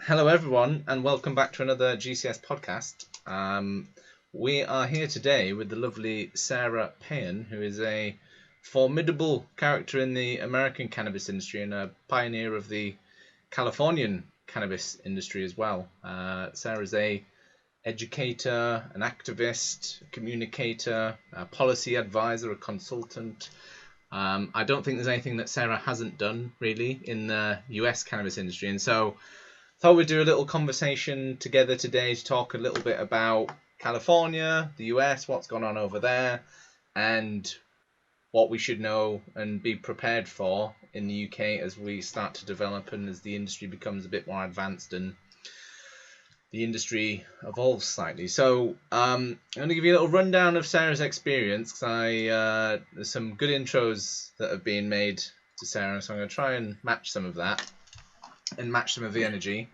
Hello, everyone, and welcome back to another GCS podcast. We are here today with the lovely Sara Payan, who is a formidable character in the American cannabis industry and a pioneer of the Californian cannabis industry as well. Sarah is a educator, an activist, a communicator, a policy advisor, a consultant. I don't think there's anything that Sarah hasn't done really in the US cannabis industry, and so thought we'd do a little conversation together today to talk a little bit about California, the US, what's gone on over there, and what we should know and be prepared for in the UK as we start to develop and as the industry becomes a bit more advanced and the industry evolves slightly. So I'm going to give you a little rundown of Sarah's experience because there's some good intros that have been made to Sarah, so I'm going to try and match some of that and match some of the energy,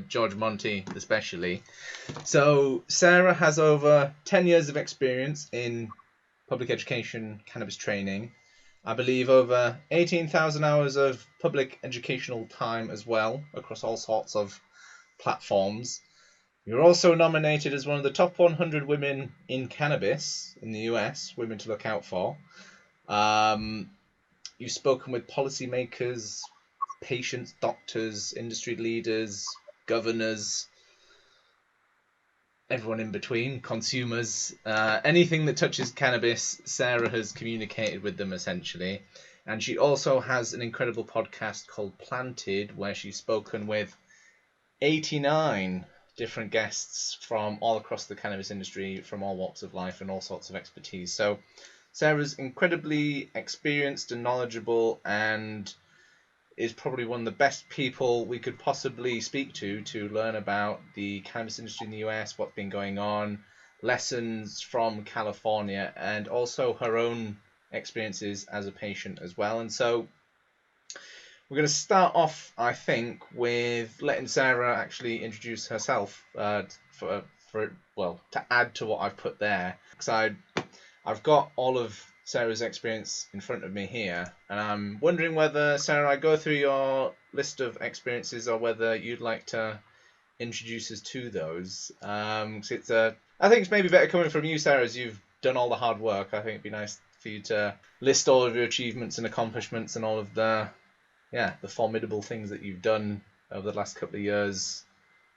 George Monty especially. So Sarah has over 10 years of experience in public education cannabis training. I believe over 18,000 hours of public educational time as well across all sorts of platforms. You're also nominated as one of the top 100 women in cannabis in the US, women to look out for. You've spoken with policymakers, patients, doctors, industry leaders, governors, everyone in between, consumers, anything that touches cannabis, Sarah has communicated with them essentially. And she also has an incredible podcast called Planted, where she's spoken with 89 different guests from all across the cannabis industry, from all walks of life and all sorts of expertise. So Sarah's incredibly experienced and knowledgeable and is probably one of the best people we could possibly speak to learn about the cannabis industry in the US, what's been going on, lessons from California, and also her own experiences as a patient as well. And so we're going to start off, I think, with letting Sarah actually introduce herself to add to what I've put there. Because I've got all of Sarah's experience in front of me here, and I'm wondering whether, Sarah, I go through your list of experiences or whether you'd like to introduce us to those. I think it's maybe better coming from you, Sarah, as you've done all the hard work. I think it'd be nice for you to list all of your achievements and accomplishments and all of the formidable things that you've done over the last couple of years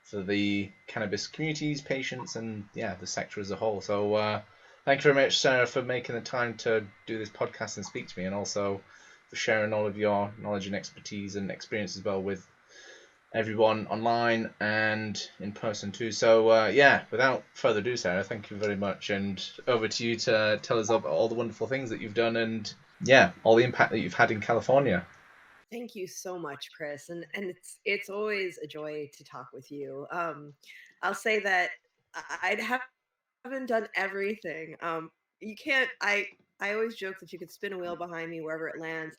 for the cannabis communities, patients, and the sector as a whole. So thank you very much, Sarah, for making the time to do this podcast and speak to me, and also for sharing all of your knowledge and expertise and experience as well with everyone online and in person too. So without further ado, Sarah, thank you very much, and over to you to tell us about all the wonderful things that you've done and all the impact that you've had in California. Thank you so much, Chris, and it's always a joy to talk with you. I'll say that haven't done everything. You can't. I always joke that you could spin a wheel behind me wherever it lands.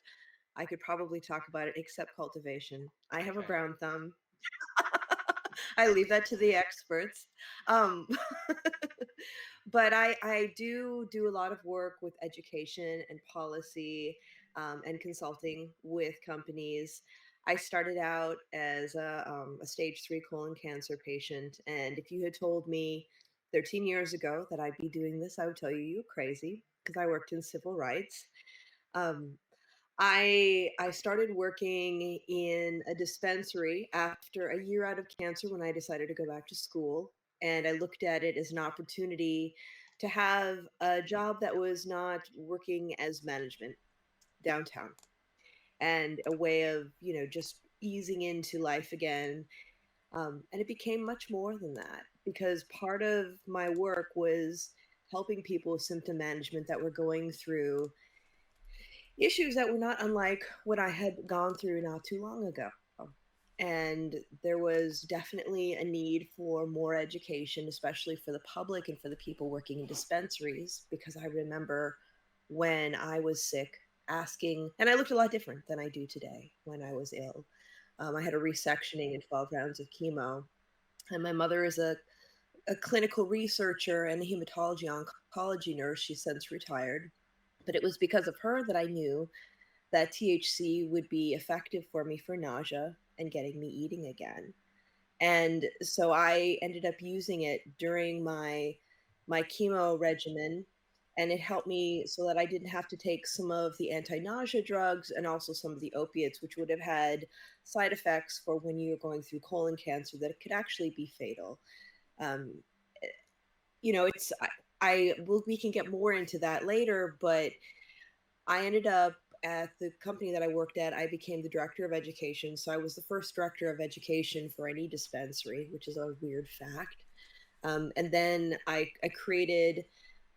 I could probably talk about it, except cultivation. I have a brown thumb. I leave that to the experts. Um, but I do a lot of work with education and policy and consulting with companies. I started out as a stage 3 colon cancer patient, and if you had told me 13 years ago that I'd be doing this, I would tell you you're crazy because I worked in civil rights. Um, I started working in a dispensary after a year out of cancer when I decided to go back to school, and I looked at it as an opportunity to have a job that was not working as management downtown, and a way of just easing into life again. And it became much more than that because part of my work was helping people with symptom management that were going through issues that were not unlike what I had gone through not too long ago. And there was definitely a need for more education, especially for the public and for the people working in dispensaries, because I remember when I was sick asking, and I looked a lot different than I do today when I was ill. I had a resectioning and 12 rounds of chemo. And my mother is a clinical researcher and a hematology oncology nurse. She's since retired. But it was because of her that I knew that THC would be effective for me for nausea and getting me eating again. And so I ended up using it during my chemo regimen, and it helped me so that I didn't have to take some of the anti-nausea drugs and also some of the opiates, which would have had side effects for when you're going through colon cancer that could actually be fatal. Um, it's we can get more into that later, but I ended up at the company that I worked at, I became the director of education. So I was the first director of education for any dispensary, which is a weird fact. And then I created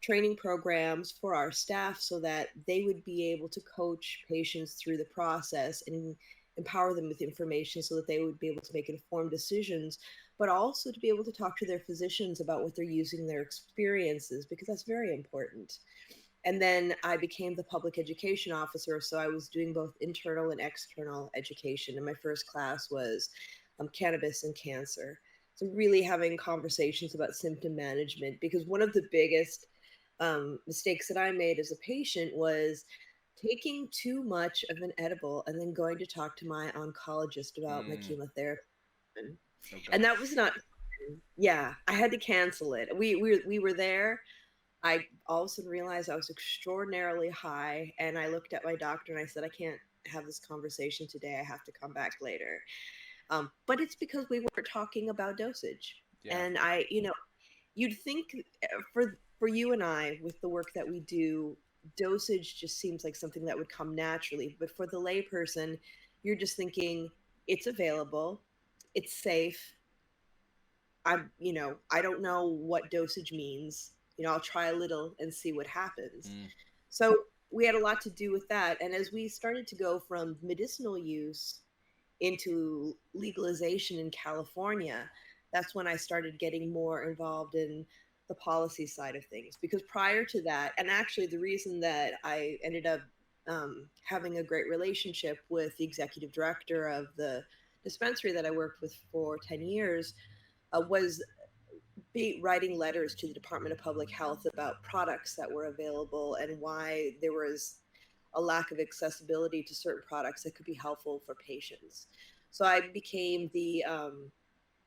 training programs for our staff so that they would be able to coach patients through the process and empower them with information so that they would be able to make informed decisions, but also to be able to talk to their physicians about what they're using, their experiences, because that's very important. And then I became the public education officer. So I was doing both internal and external education. And my first class was cannabis and cancer. So really having conversations about symptom management, because one of the biggest mistakes that I made as a patient was taking too much of an edible and then going to talk to my oncologist about my Mm. chemotherapy. Oh And that gosh. was not, yeah, I had to cancel it. We were there. I all of a sudden realized I was extraordinarily high, and I looked at my doctor and I said, I can't have this conversation today. I have to come back later. But it's because we weren't talking about dosage. Yeah. And you'd think for you and I, with the work that we do, dosage just seems like something that would come naturally. But for the layperson, you're just thinking it's available, it's safe. I don't know what dosage means. I'll try a little and see what happens. Mm. So we had a lot to do with that. And as we started to go from medicinal use into legalization in California, that's when I started getting more involved in the policy side of things. Because prior to that, and actually the reason that I ended up having a great relationship with the executive director of the dispensary that I worked with for 10 years was be writing letters to the Department of Public Health about products that were available and why there was a lack of accessibility to certain products that could be helpful for patients. So I became the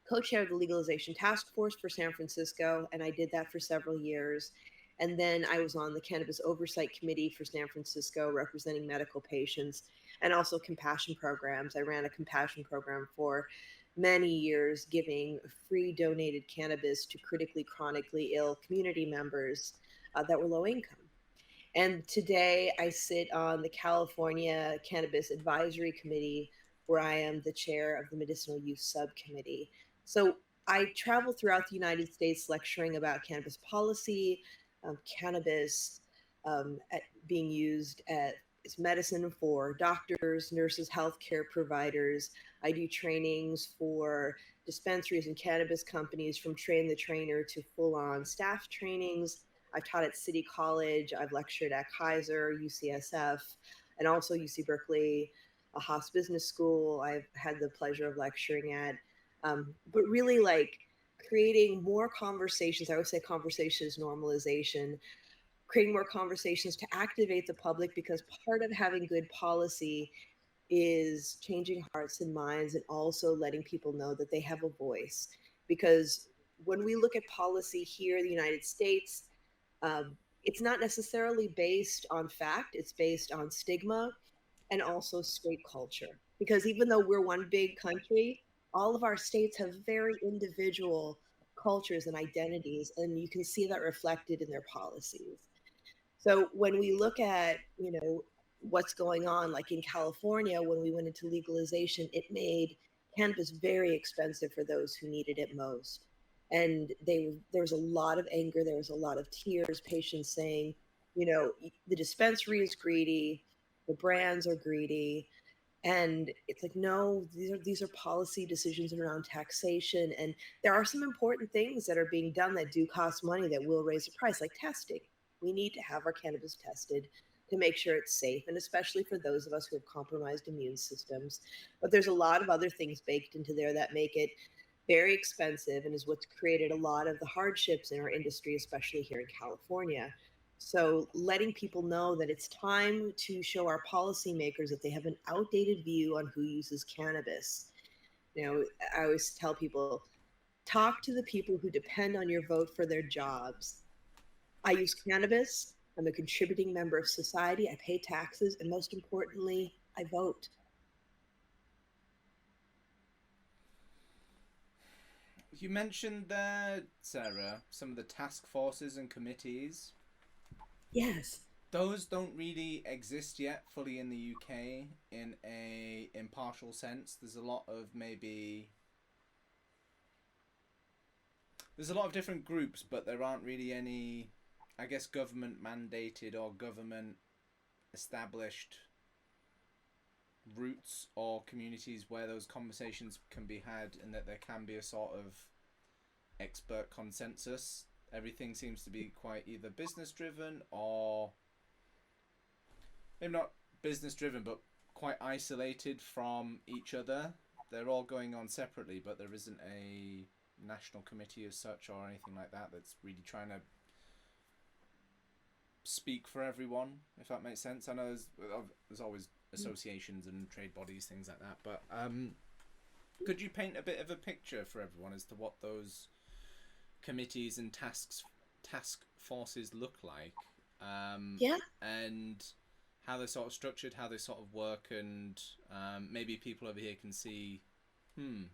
co-chair of the legalization task force for San Francisco, and I did that for several years. And then I was on the cannabis oversight committee for San Francisco, representing medical patients and also compassion programs. I ran a compassion program for many years, giving free donated cannabis to critically chronically ill community members that were low income. And today I sit on the California Cannabis Advisory Committee, where I am the chair of the Medicinal Use Subcommittee. So I travel throughout the United States lecturing about cannabis policy, cannabis being used as medicine for doctors, nurses, healthcare providers. I do trainings for dispensaries and cannabis companies, from train the trainer to full on staff trainings. I've taught at City College, I've lectured at Kaiser, UCSF, and also UC Berkeley, a Haas Business School. I've had the pleasure of lecturing at. But really, like, creating more conversations. I would say conversation is normalization, creating more conversations to activate the public, because part of having good policy is changing hearts and minds and also letting people know that they have a voice. Because when we look at policy here in the United States, it's not necessarily based on fact, it's based on stigma and also state culture. Because even though we're one big country, all of our states have very individual cultures and identities, and you can see that reflected in their policies. So when we look at, what's going on, like in California, when we went into legalization, it made cannabis very expensive for those who needed it most. And there was a lot of anger, there was a lot of tears, patients saying, the dispensary is greedy, the brands are greedy. And it's like, no, these are policy decisions around taxation. And there are some important things that are being done that do cost money that will raise the price, like testing. We need to have our cannabis tested to make sure it's safe, and especially for those of us who have compromised immune systems. But there's a lot of other things baked into there that make it very expensive and is what's created a lot of the hardships in our industry, especially here in California. So letting people know that it's time to show our policymakers that they have an outdated view on who uses cannabis. You know, I always tell people, talk to the people who depend on your vote for their jobs. I use cannabis. I'm a contributing member of society. I pay taxes. And most importantly, I vote. You mentioned there, Sarah, some of the task forces and committees. Yes. Those don't really exist yet fully in the UK in a impartial sense. There's a lot of different groups, but there aren't really any, I guess, government mandated or government established routes or communities where those conversations can be had and that there can be a sort of expert consensus. Everything seems to be quite either business driven or maybe not business driven, but quite isolated from each other. They're all going on separately, but there isn't a national committee as such or anything like that that's really trying to speak for everyone, if that makes sense. I know there's always associations and trade bodies, things like that, but could you paint a bit of a picture for everyone as to what those committees and task forces look like, Yeah. and how they're sort of structured, how they sort of work, and maybe people over here can see,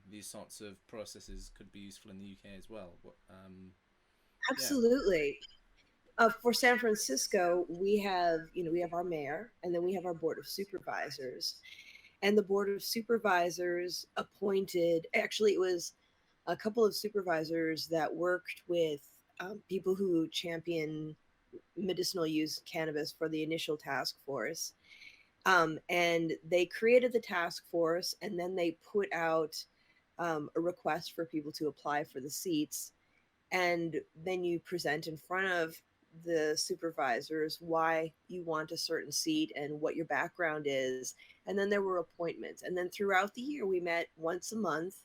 these sorts of processes could be useful in the UK as well. Yeah. Absolutely. For San Francisco, we have our mayor, and then we have our board of supervisors. And the board of supervisors appointed, actually, it was a couple of supervisors that worked with people who champion medicinal use cannabis for the initial task force. And they created the task force, and then they put out a request for people to apply for the seats. And then you present in front of the supervisors why you want a certain seat and what your background is. And then there were appointments. And then throughout the year, we met once a month,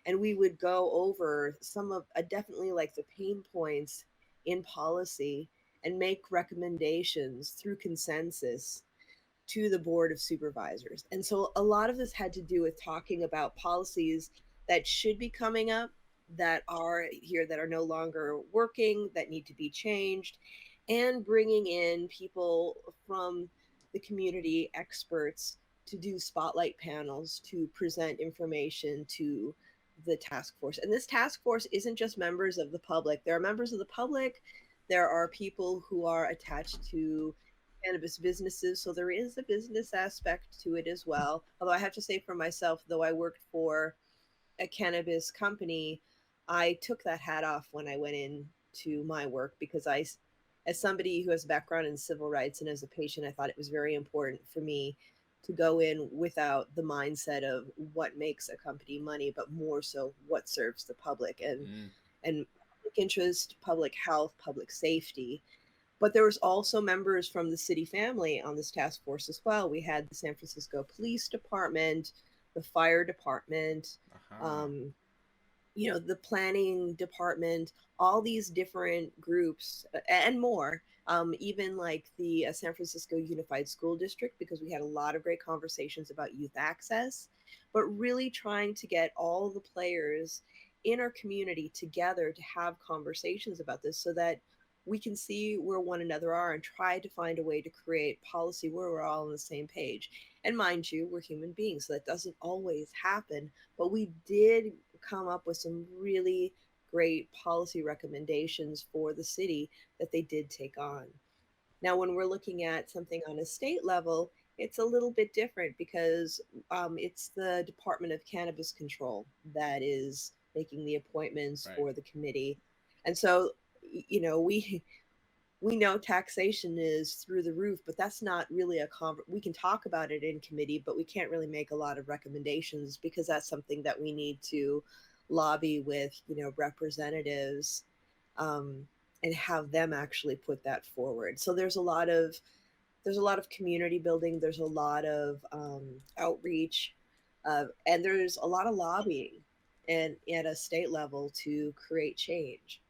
and we would go over some of definitely like the pain points in policy and make recommendations through consensus to the board of supervisors. And so a lot of this had to do with talking about policies that should be coming up, that are here, that are no longer working, that need to be changed, and bringing in people from the community, experts, to do spotlight panels to present information to the task force. And this task force isn't just members of the public. There are members of the public, there are people who are attached to cannabis businesses. So there is a business aspect to it as well. Although I have to say for myself, though I worked for a cannabis company, I took that hat off when I went into my work, because as somebody who has a background in civil rights and as a patient, I thought it was very important for me to go in without the mindset of what makes a company money, but more so what serves the public Mm. and public interest, public health, public safety. But there was also members from the city family on this task force as well. We had the San Francisco Police Department, the fire department, Aha. um, the planning department, all these different groups and more. Even like the San Francisco Unified School District, because we had a lot of great conversations about youth access, but really trying to get all the players in our community together to have conversations about this, so that we can see where one another are and try to find a way to create policy where we're all on the same page. And mind you, we're human beings, so that doesn't always happen, but we did come up with some really great policy recommendations for the city that they did take on. Now, when we're looking at something on a state level, it's a little bit different, because it's the Department of Cannabis Control that is making the appointments Right. for the committee. And so, we know taxation is through the roof, but that's not really we can talk about it in committee, but we can't really make a lot of recommendations, because that's something that we need to lobby with, representatives, um, and have them actually put that forward. So there's a lot of community building, there's a lot of outreach, and there's a lot of lobbying and at a state level to create change.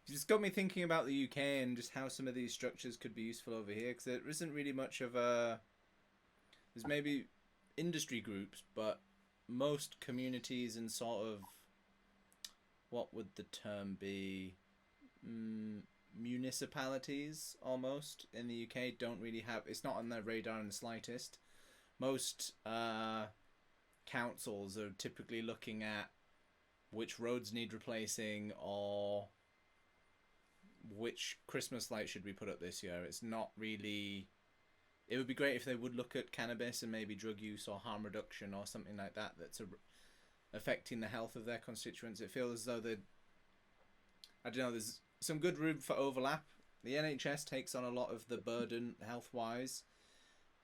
You just got me thinking about the UK and just how some of these structures could be useful over here, because there isn't really much of a there's maybe industry groups, but most communities and sort of, what would the term be? Mm, municipalities almost in the UK don't really have, it's not on their radar in the slightest. Most councils are typically looking at which roads need replacing or which Christmas lights should we put up this year. It's not really. It would be great if they would look at cannabis and maybe drug use or harm reduction or something like that that's affecting the health of their constituents. It feels as though they, I don't know, there's some good room for overlap. The NHS takes on a lot of the burden health wise,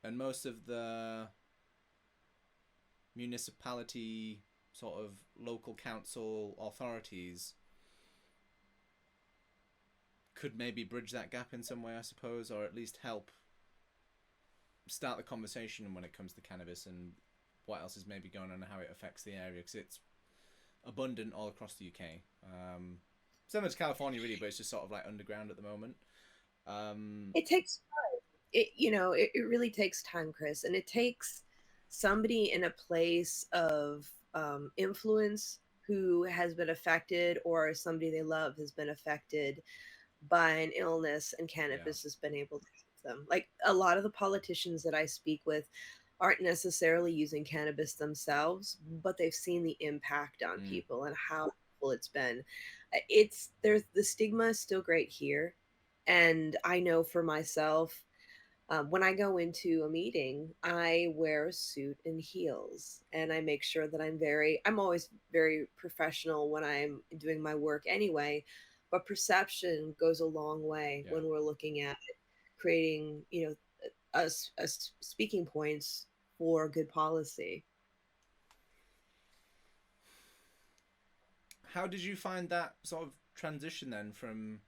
and most of the municipality sort of local council authorities could maybe bridge that gap in some way, I suppose, or at least help start the conversation when it comes to cannabis and what else is maybe going on and how it affects the area, because it's abundant all across the UK. Similar to California, really, but it's just sort of like underground at the moment. It takes time. It really takes time, Chris, and it takes somebody in a place of influence who has been affected, or somebody they love has been affected by an illness, and Yeah. cannabis has been able to help them. Like a lot of the politicians that I speak with aren't necessarily using cannabis themselves, but they've seen the impact on Mm. people and how helpful it's been. It's there's the stigma is still great here, and I know for myself, when I go into a meeting, I wear a suit and heels, and I make sure that I'm always very professional when I'm doing my work anyway. But perception goes a long way Yeah. when we're looking at creating, us speaking points for good policy. How did you find that sort of transition then from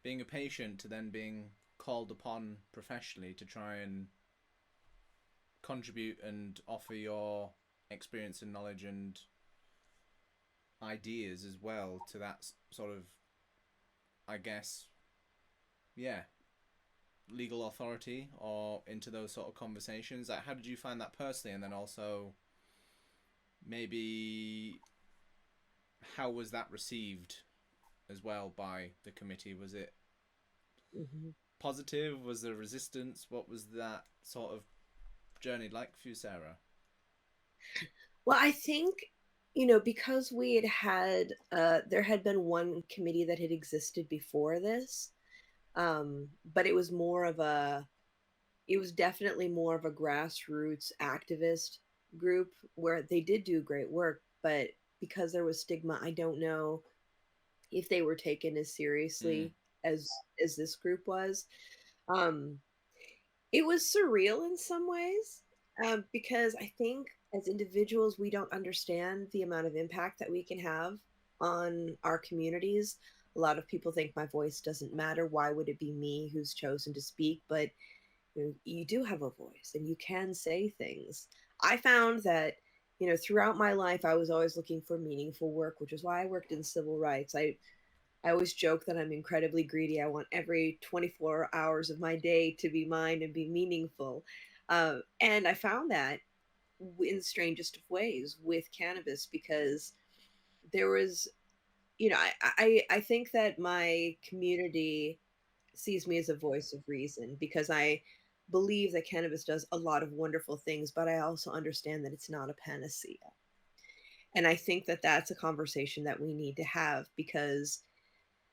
being a patient to then being called upon professionally to try and contribute and offer your experience and knowledge and ideas as well to that sort of, I guess, yeah, legal authority or into those sort of conversations? Like, how did you find that personally, and then also maybe how was that received as well by the committee? Was it Mhm. positive? Was there resistance? What was that sort of journey like for you, Sarah? Well, I think, because there had been one committee that had existed before this, but it was definitely more of a grassroots activist group where they did do great work, but because there was stigma, I don't know if they were taken as Mm. seriously as as this group was. Um, it was surreal in some ways, because I think as individuals, we don't understand the amount of impact that we can have on our communities. A lot of people think my voice doesn't matter. Why would it be me who's chosen to speak? But you do have a voice and you can say things. I found that, throughout my life, I was always looking for meaningful work, which is why I worked in civil rights. I always joke that I'm incredibly greedy. I want every 24 hours of my day to be mine and be meaningful. And I found that in the strangest of ways with cannabis, because there was, I think that my community sees me as a voice of reason, because I believe that cannabis does a lot of wonderful things, but I also understand that it's not a panacea. And I think that that's a conversation that we need to have, because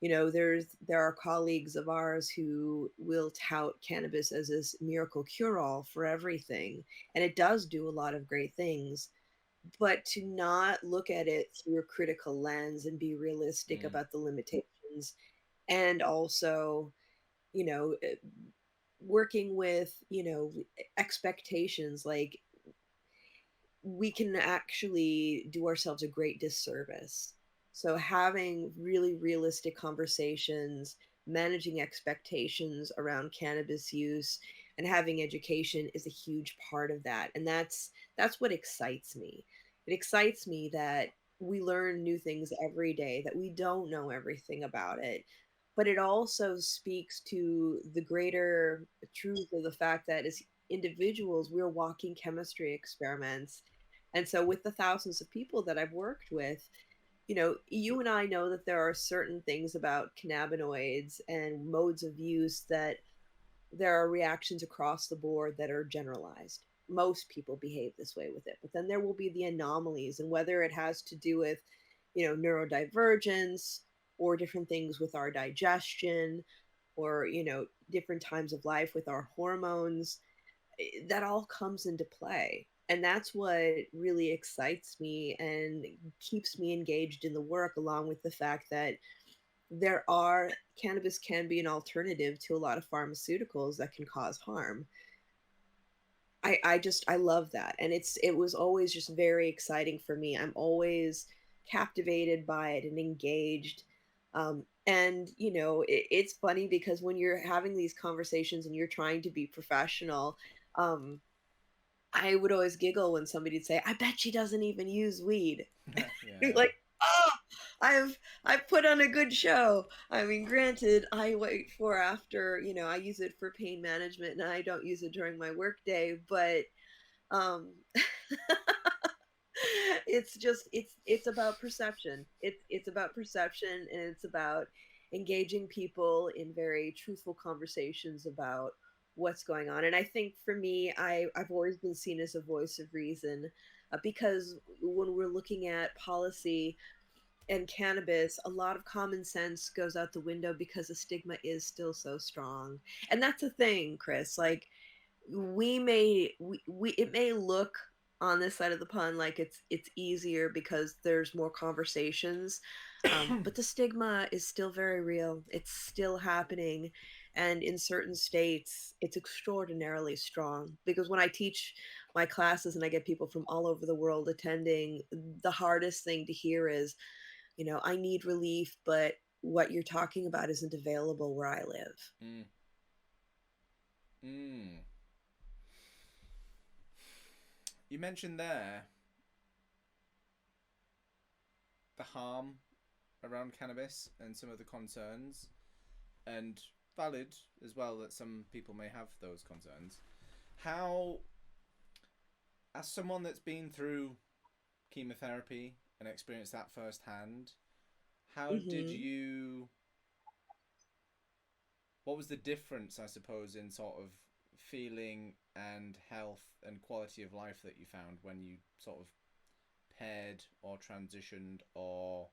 there are colleagues of ours who will tout cannabis as this miracle cure all for everything, and it does do a lot of great things, but to not look at it through a critical lens and be realistic Mm. about the limitations, and also, you know eh, working with, expectations, like we can actually do ourselves a great disservice. So, having really realistic conversations, managing expectations around cannabis use, and having education is a huge part of that. And that's what excites me. It excites me that we learn new things every day, that we don't know everything about it. But it also speaks to the greater truth of the fact that as individuals, we're walking chemistry experiments. And so, with the thousands of people that I've worked with, you and I know that there are certain things about cannabinoids and modes of use that there are reactions across the board that are generalized. Most people behave this way with it, but then there will be the anomalies, and whether it has to do with, neurodivergence or different things with our digestion or, different times of life with our hormones, that all comes into play. And that's what really excites me and keeps me engaged in the work, along with the fact that there are cannabis can be an alternative to a lot of pharmaceuticals that can cause harm. I love that. And it was always just very exciting for me. I'm always captivated by it and engaged. And it's funny because when you're having these conversations and you're trying to be professional, um, I would always giggle when somebody'd say, "I bet she doesn't even use weed." Yeah. Like, oh, I've put on a good show. I mean, granted, I wait for after, I use it for pain management and I don't use it during my workday, but um it's about perception. It's about perception, and it's about engaging people in very truthful conversations about what's going on. And I think for me, I've always been seen as a voice of reason, because when we're looking at policy and cannabis, a lot of common sense goes out the window because the stigma is still so strong. And that's a thing, Chris. Like, we it may look on this side of the pond like it's easier because there's more conversations, but the stigma is still very real. It's still happening, and in certain states it's extraordinarily strong. Because when I teach my classes and I get people from all over the world attending, the hardest thing to hear is, I need relief, but what you're talking about isn't available where I live. Mm. Mm. You mentioned there the harm around cannabis and some of the concerns, and valid as well that some people may have those concerns. How, as someone that's been through chemotherapy and experienced that firsthand, how did Hmm. you? What was the difference, I suppose, in sort of feeling and health and quality of life that you found when you sort of paired or transitioned or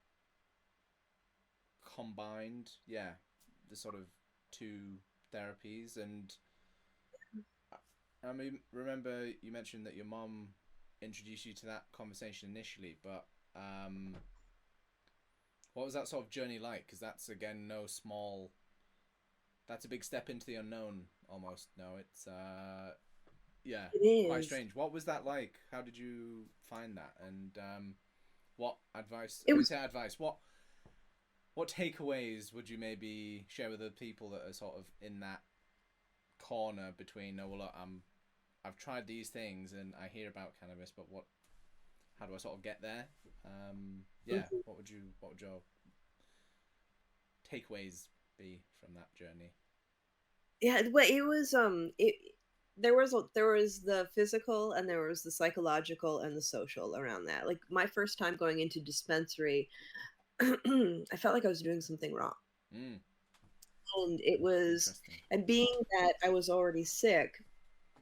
combined, yeah, the sort of two therapies? And I mean, remember you mentioned that your mom introduced you to that conversation initially, but what was that sort of journey like? Because that's again no small. That's a big step into the unknown, almost. No, it's yeah, It quite is. strange. What was that like? How did you find that? And what advice? It I was say advice. What takeaways would you maybe share with the people that are sort of in that corner between? Oh well, look, I've tried these things and I hear about cannabis, but what? How do I sort of get there? Yeah. Mhm. What would your takeaways be from that journey? Yeah, but it was there was the physical and there was the psychological and the social around that. Like, my first time going into dispensary, I felt like I was doing something wrong. Mm, And it was, interesting. and being that I was already sick,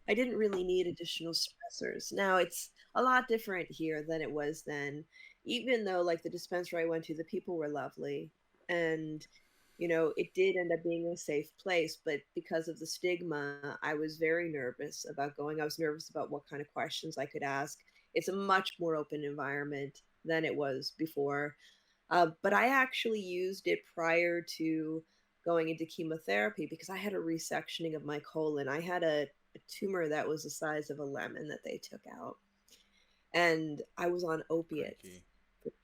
I didn't really need additional stressors. Now it's a lot different here than it was then. Even though, like, the dispensary I went to, the people were lovely, and it did end up being a safe place, but because of the stigma, I was very nervous about going. I was nervous about what kind of questions I could ask. It's a much more open environment than it was before. But I actually used it prior to going into chemotherapy because I had a resectioning of my colon. I had a tumor that was the size of a lemon that they took out, and I was on opiates. Crikey.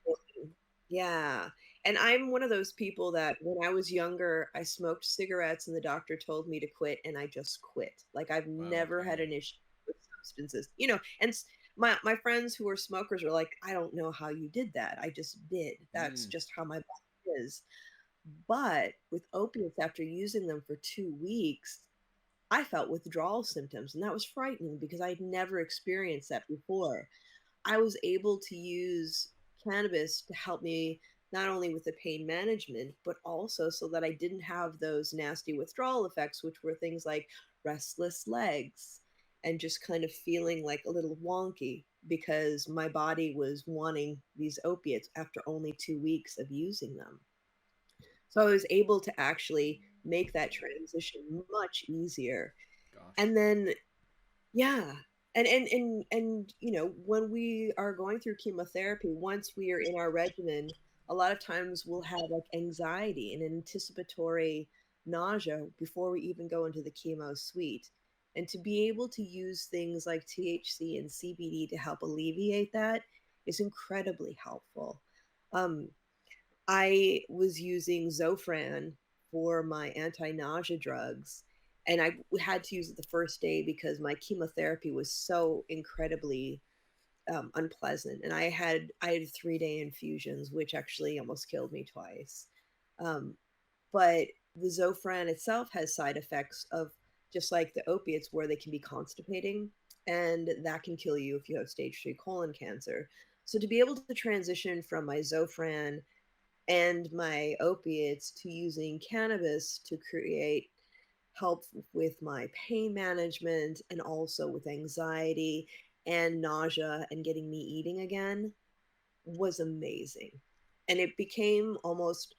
For pain. Yeah. And I'm one of those people that when I was younger, I smoked cigarettes and the doctor told me to quit, and I just quit. Like, I've Wow. never had Okay. an issue with substances. And my friends who were smokers were like, "I don't know how you did that. I just did. That's Mm. just how my body is." But with opiates, after using them for 2 weeks, I felt withdrawal symptoms, and that was frightening because I'd never experienced that before. I was able to use cannabis to help me not only with the pain management, but also so that I didn't have those nasty withdrawal effects, which were things like restless legs and just kind of feeling like a little wonky because my body was wanting these opiates after only 2 weeks of using them. So I was able to actually make that transition much easier. Gosh. And then yeah. And you know, when we are going through chemotherapy, once we are in our regimen, a lot of times we'll have like anxiety and anticipatory nausea before we even go into the chemo suite. And to be able to use things like THC and CBD to help alleviate that is incredibly helpful. Um, I was using Zofran for my anti-nausea drugs, and I had to use it the first day because my chemotherapy was so incredibly unpleasant, and I had 3-day infusions, which actually almost killed me twice. Um, but the Zofran itself has side effects of just like the opiates, where they can be constipating, and that can kill you if you have stage 3 colon cancer. So to be able to transition from my Zofran and my opiates to using cannabis to create help with my pain management and also with anxiety and nausea and getting me eating again was amazing. And it became almost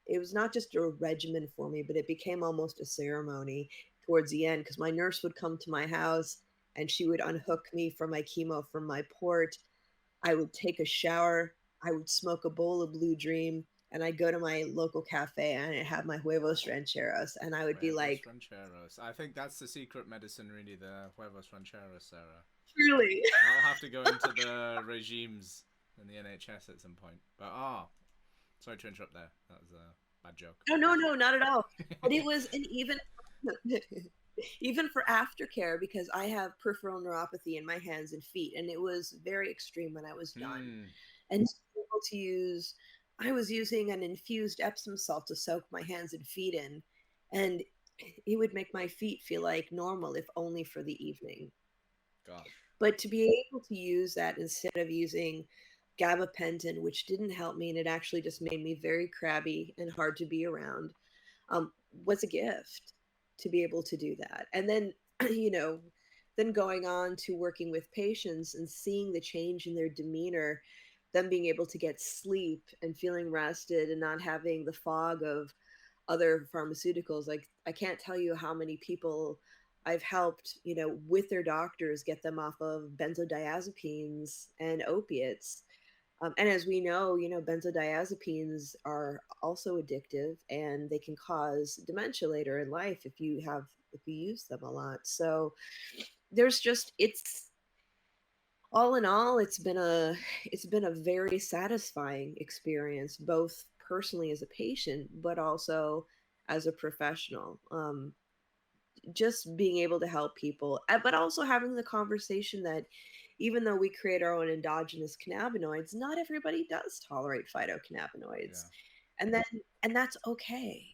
it was not just a regimen for me, but it became almost a ceremony towards the end because my nurse would come to my house and she would unhook me from my chemo from my port. I would take a shower, I would smoke a bowl of Blue Dream, and I'd go to my local cafe and I'd have my huevos rancheros, and I would be Huevos like, rancheros. I think that's the secret medicine, really. The huevos rancheros, Sarah. truly. I'll have to go into the regimes in the NHS at some point. But sorry to interrupt there. That was a bad joke. No, no, no, not at all. And it was, and even even for aftercare, because I have peripheral neuropathy in my hands and feet, and it was very extreme when I was done. Hmm. And to be able to use, I was using an infused Epsom salt to soak my hands and feet in, and it would make my feet feel like normal, if only for the evening. Gosh. But to be able to use that instead of using gabapentin, which didn't help me, and it actually just made me very crabby and hard to be around, was a gift to be able to do that. And then, you know, then going on to working with patients and seeing the change in their demeanor, them being able to get sleep and feeling rested and not having the fog of other pharmaceuticals. Like, I can't tell you how many people I've helped, you know, with their doctors get them off of benzodiazepines and opiates. And as we know, you know, benzodiazepines are also addictive and they can cause dementia later in life if you use them a lot. So there's just it's all in all, it's been a very satisfying experience, both personally as a patient, but also as a professional. Just being able to help people, but also having the conversation that even though we create our own endogenous cannabinoids, not everybody does tolerate phytocannabinoids. Yeah. And then, and that's okay,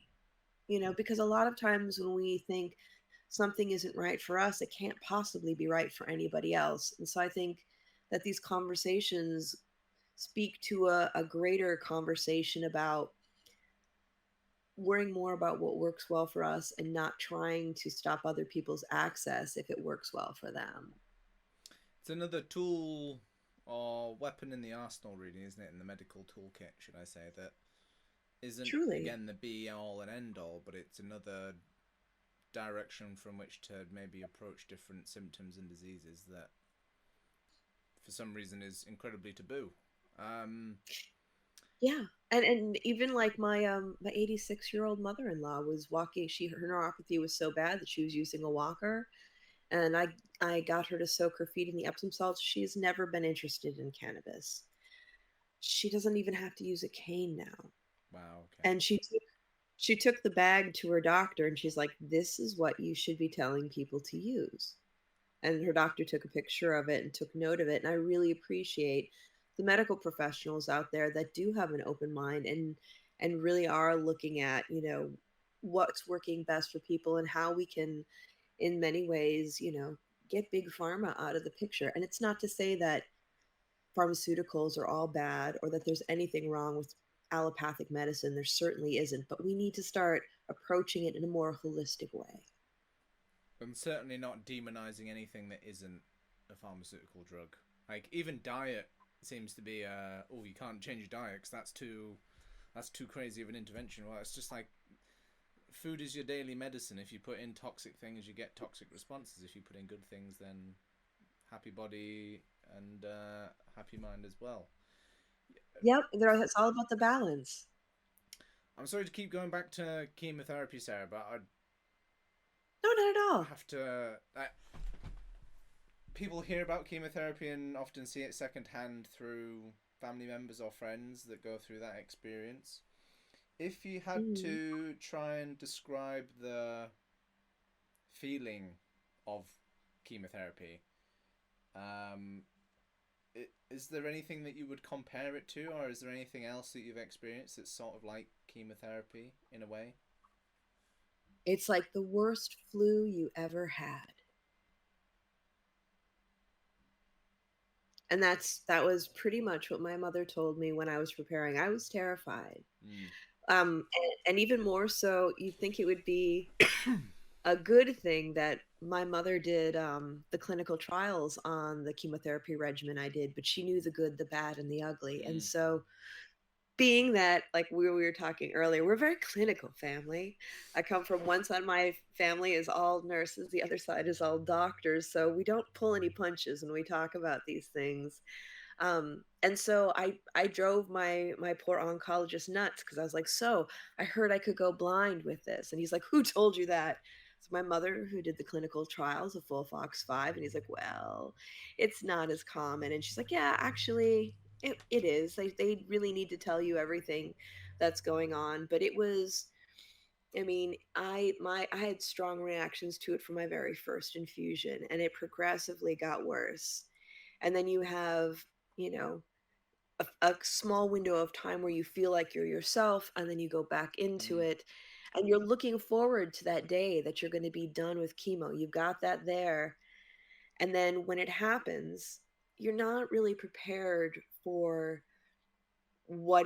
you know, because a lot of times when we think something isn't right for us, it can't possibly be right for anybody else. And so I think that these conversations speak to a greater conversation about worrying more about what works well for us and not trying to stop other people's access if it works well for them. It's another tool or weapon in the arsenal, really, isn't it? In the medical toolkit, should I say, that isn't, Truly. again, the be all and end all, but it's another direction from which to maybe approach different symptoms and diseases that for some reason is incredibly taboo. Um, Yeah. And even like my 86-year-old mother-in-law was walking, her neuropathy was so bad that she was using a walker, and I got her to soak her feet in the Epsom salts. She's never been interested in cannabis. She doesn't even have to use a cane now. wow, okay. And she took the bag to her doctor and she's like, "This is what you should be telling people to use." And her doctor took a picture of it and took note of it. And I really appreciate the medical professionals out there that do have an open mind and really are looking at, you know, what's working best for people and how we can in many ways, get big pharma out of the picture. And it's not to say that pharmaceuticals are all bad or that there's anything wrong with allopathic medicine. There certainly isn't, but we need to start approaching it in a more holistic way. And certainly not demonizing anything that isn't a pharmaceutical drug. Like even diet seems to be oh, you can't change your diet because that's too crazy of an intervention. Well, it's just like food is your daily medicine. If you put in toxic things, you get toxic responses. If you put in good things, then happy body and happy mind as well. Yep, it's all about the balance. I'm sorry to keep going back to chemotherapy, Sarah, but I No, not at all. have to. People hear about chemotherapy and often see it secondhand through family members or friends that go through that experience. If you had Mm. to try and describe the feeling of chemotherapy, um, is there anything that you would compare it to, or is there anything else that you've experienced that's sort of like chemotherapy in a way? It's like the worst flu you ever had. And that was pretty much what my mother told me when I was preparing. I was terrified. Mm. And even more so, you'd think it would be a good thing that my mother did the clinical trials on the chemotherapy regimen I did, but she knew the good, the bad, and the ugly. And Mm. so, being that, like we were talking earlier, we're a very clinical family. I come from one side of my family is all nurses, the other side is all doctors. So we don't pull any punches when we talk about these things. And so I drove my poor oncologist nuts because I was like, so I heard I could go blind with this, and he's like, who told you that? It's my mother who did the clinical trials of FOLFOX5, and he's like, well, it's not as common, and she's like, yeah, actually. It is. They really need to tell you everything that's going on. But it was, I mean, I had strong reactions to it from my very first infusion, and it progressively got worse. And then you have, you know, a small window of time where you feel like you're yourself, and then you go back into Mm. it, and you're looking forward to that day that you're going to be done with chemo. You've got that there, and then when it happens, you're not really prepared for what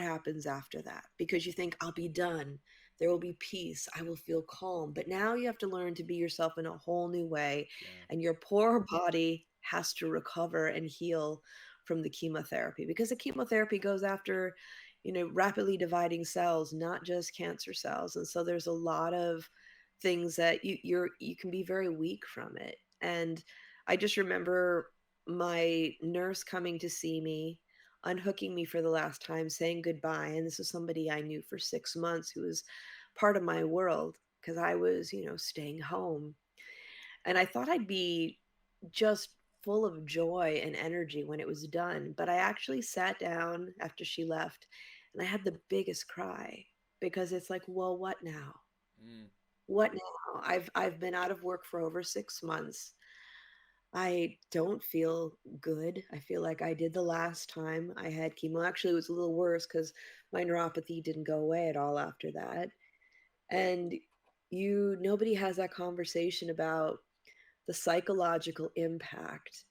happens after that, because you think, I'll be done, there will be peace, I will feel calm. But now you have to learn to be yourself in a whole new way, Yeah. and your poor body has to recover and heal from the chemotherapy, because the chemotherapy goes after, rapidly dividing cells, not just cancer cells. And so there's a lot of things that you can be very weak from it. And I just remember my nurse coming to see me, unhooking me for the last time, saying goodbye. And this is somebody I knew for 6 months who was part of my world, because I was, staying home. And I thought I'd be just full of joy and energy when it was done. But I actually sat down after she left, and I had the biggest cry, because it's like, well, what now? Mm. What now? I've been out of work for over 6 months. I don't feel good. I feel like I did the last time I had chemo. Actually, it was a little worse because my neuropathy didn't go away at all after that. And nobody has that conversation about the psychological impact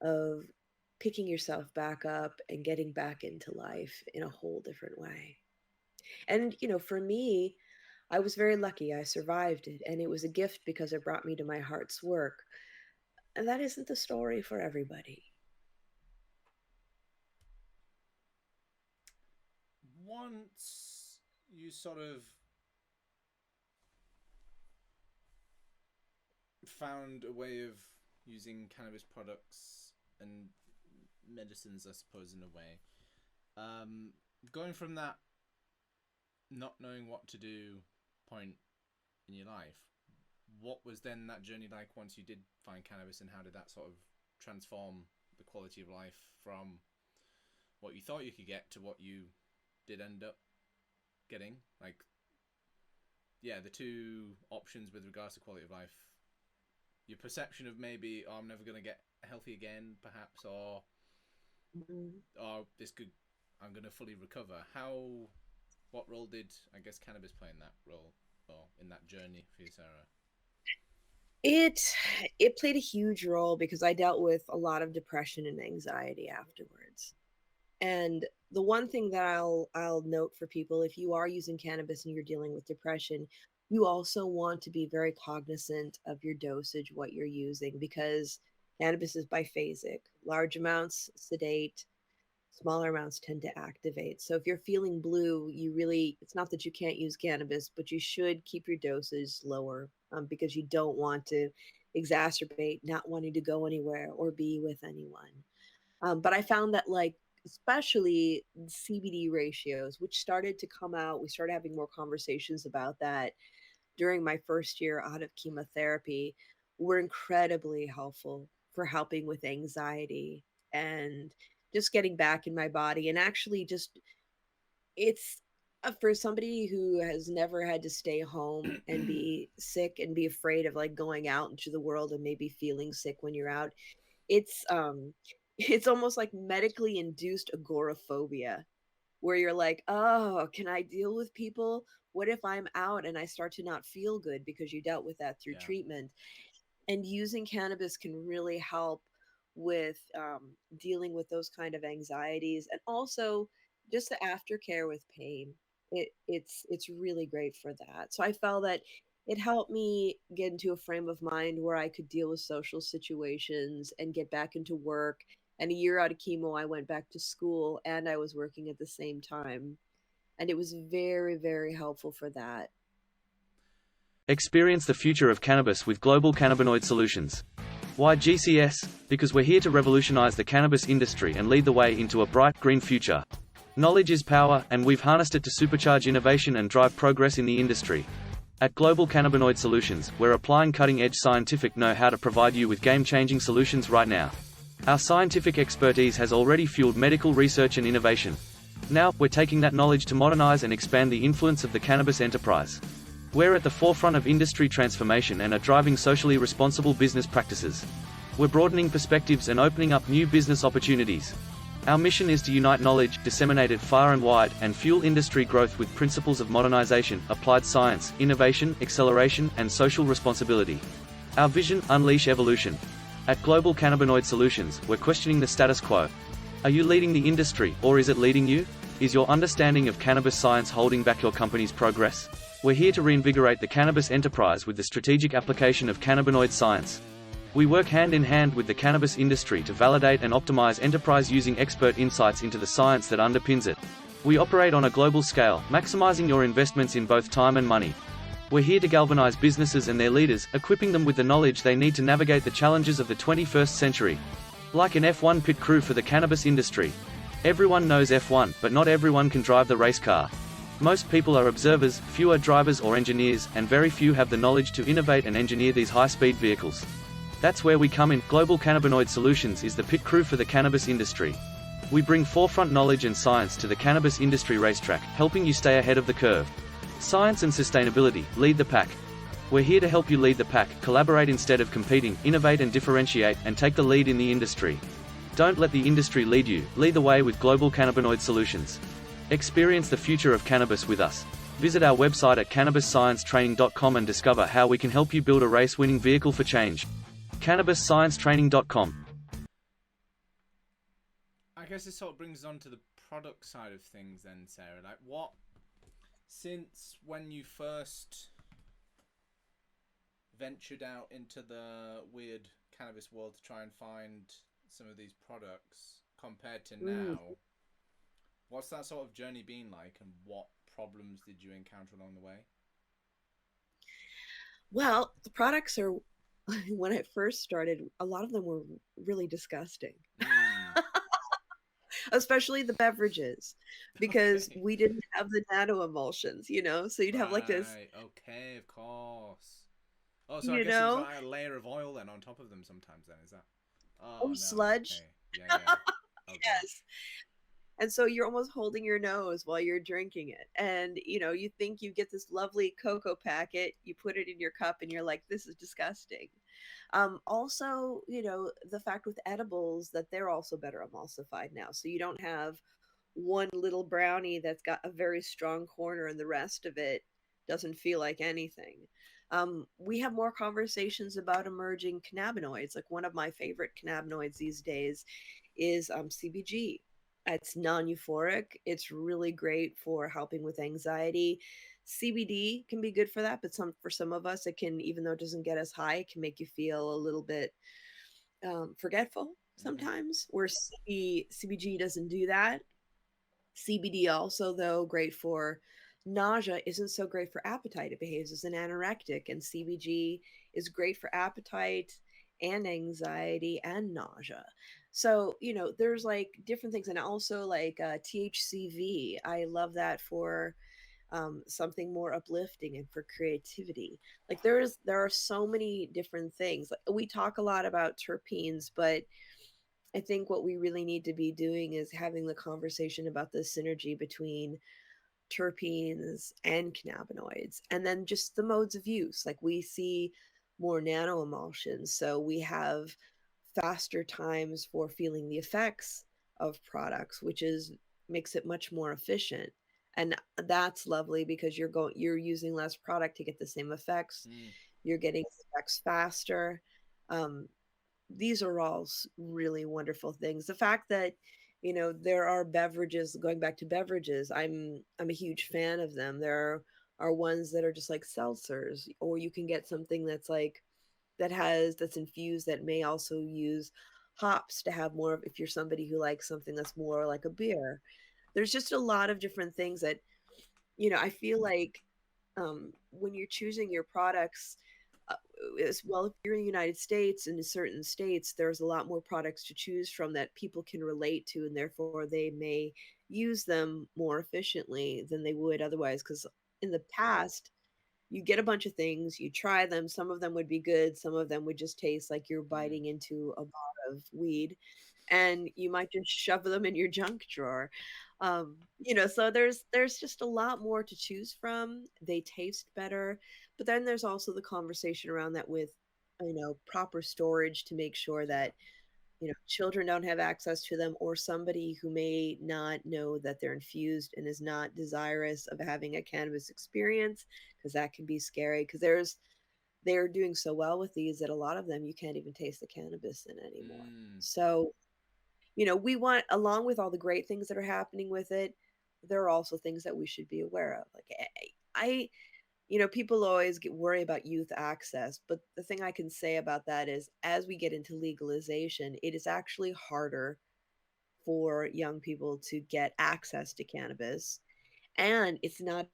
of picking yourself back up and getting back into life in a whole different way. And, for me, I was very lucky. I survived it, and it was a gift because it brought me to my heart's work. And that isn't the story for everybody. Once you sort of found a way of using cannabis products and medicines, I suppose, in a way, um, going from that not knowing what to do point in your life, what was then that journey like once you did find cannabis, and how did that sort of transform the quality of life from what you thought you could get to what you did end up getting? Like, yeah, the two options with regards to quality of life, your perception of maybe, oh, I'm never going to get healthy again, perhaps, Mhm. or this could, I'm going to fully recover. What role did, I guess, cannabis play in that role, or in that journey for you, Sarah? It it played a huge role because I dealt with a lot of depression and anxiety afterwards. And the one thing that I'll note for people, if you are using cannabis and you're dealing with depression, you also want to be very cognizant of your dosage, what you're using, because cannabis is biphasic. Large amounts sedate, smaller amounts tend to activate. So if you're feeling blue, you really, it's not that you can't use cannabis, but you should keep your dosage lower, because you don't want to exacerbate not wanting to go anywhere or be with anyone. But I found that, like, especially CBD ratios, which started to come out, we started having more conversations about that during my first year out of chemotherapy, were incredibly helpful for helping with anxiety and just getting back in my body. And actually, just it's for somebody who has never had to stay home and be sick and be afraid of like going out into the world and maybe feeling sick when you're out. It's it's almost like medically induced agoraphobia, where you're like, "Oh, can I deal with people? What if I'm out and I start to not feel good?" Because you dealt with that through Yeah. treatment. And using cannabis can really help with dealing with those kind of anxieties, and also just the aftercare with pain. It's really great for that. So I felt that it helped me get into a frame of mind where I could deal with social situations and get back into work. And a year out of chemo, I went back to school and I was working at the same time, and it was very, very helpful for that. Experience the future of cannabis with Global Cannabinoid Solutions. Why GCS? Because we're here to revolutionize the cannabis industry and lead the way into a bright, green future. Knowledge is power, and we've harnessed it to supercharge innovation and drive progress in the industry. At Global Cannabinoid Solutions, we're applying cutting-edge scientific know-how to provide you with game-changing solutions right now. Our scientific expertise has already fueled medical research and innovation. Now, we're taking that knowledge to modernize and expand the influence of the cannabis enterprise. We're at the forefront of industry transformation and are driving socially responsible business practices. We're broadening perspectives and opening up new business opportunities. Our mission is to unite knowledge, disseminate it far and wide, and fuel industry growth with principles of modernization, applied science, innovation, acceleration, and social responsibility. Our vision: unleash evolution. At Global Cannabinoid Solutions, we're questioning the status quo. Are you leading the industry, or is it leading you? Is your understanding of cannabis science holding back your company's progress? We're here to reinvigorate the cannabis enterprise with the strategic application of cannabinoid science. We work hand in hand with the cannabis industry to validate and optimize enterprise using expert insights into the science that underpins it. We operate on a global scale, maximizing your investments in both time and money. We're here to galvanize businesses and their leaders, equipping them with the knowledge they need to navigate the challenges of the 21st century. Like an F1 pit crew for the cannabis industry. Everyone knows F1, but not everyone can drive the race car. Most people are observers, fewer drivers or engineers, and very few have the knowledge to innovate and engineer these high-speed vehicles. That's where we come in. Global Cannabinoid Solutions is the pit crew for the cannabis industry. We bring forefront knowledge and science to the cannabis industry racetrack, helping you stay ahead of the curve. Science and sustainability: lead the pack. We're here to help you lead the pack, collaborate instead of competing, innovate and differentiate, and take the lead in the industry. Don't let the industry lead you, lead the way with Global Cannabinoid Solutions. Experience the future of cannabis with us. Visit our website at cannabissciencetraining.com and discover how we can help you build a race-winning vehicle for change. cannabissciencetraining.com. I guess this sort of brings us on to the product side of things then, Sarah. Like, what, since when you first ventured out into the weird cannabis world to try and find some of these products compared to Mm. now, what's that sort of journey been like, and what problems did you encounter along the way? Well, the products are, when I first started, a lot of them were really disgusting, Mm. especially the beverages, because Okay. we didn't have the nano emulsions, so you'd have like this, Right. Okay. Of course. Oh, so I you guess it was know, like a layer of oil then on top of them sometimes. Then is that? oh, Oh no. sludge. Okay. Yeah. Yeah. Oh Yes. gosh. And so you're almost holding your nose while you're drinking it. And, you think you get this lovely cocoa packet, you put it in your cup, and you're like, this is disgusting. Also, the fact with edibles that they're also better emulsified now. So you don't have one little brownie that's got a very strong corner and the rest of it doesn't feel like anything. We have more conversations about emerging cannabinoids. Like one of my favorite cannabinoids these days is CBG. It's non-euphoric. It's really great for helping with anxiety. CBD can be good for that, but for some of us, it can, even though it doesn't get us high, it can make you feel a little bit forgetful sometimes. Where CBG doesn't do that. CBD also, though, great for nausea, isn't so great for appetite. It behaves as an anorectic, and CBG is great for appetite and anxiety and nausea. So, there's like different things. And also like THCV. I love that for something more uplifting and for creativity. Like there are so many different things. Like, we talk a lot about terpenes, but I think what we really need to be doing is having the conversation about the synergy between terpenes and cannabinoids, and then just the modes of use. Like we see more nanoemulsions, so we have faster times for feeling the effects of products, which is makes it much more efficient. And that's lovely because you're using less product to get the same effects. Mm. You're getting effects faster. Um, these are all really wonderful things. The fact that there are beverages, going back to beverages, I'm a huge fan of them. There are ones that are just like seltzers, or you can get something that's like that's infused, that may also use hops to have more of, if you're somebody who likes something that's more like a beer. There's just a lot of different things that I feel like when you're choosing your products, uh, as well, if you're in the United States, in certain states, there's a lot more products to choose from that people can relate to, and therefore they may use them more efficiently than they would otherwise. Because in the past, you get a bunch of things, you try them, some of them would be good, some of them would just taste like you're Mm. biting into a bar of weed, and you might just shove them in your junk drawer. So there's just a lot more to choose from. They taste better, but then there's also the conversation around that with proper storage to make sure that children don't have access to them, or somebody who may not know that they're infused and is not desirous of having a cannabis experience, because that can be scary, because they're doing so well with these that a lot of them you can't even taste the cannabis in anymore. Mm. So we want, along with all the great things that are happening with it, there are also things that we should be aware of. Like people always worry about youth access, but the thing I can say about that is, as we get into legalization, it is actually harder for young people to get access to cannabis, and it's not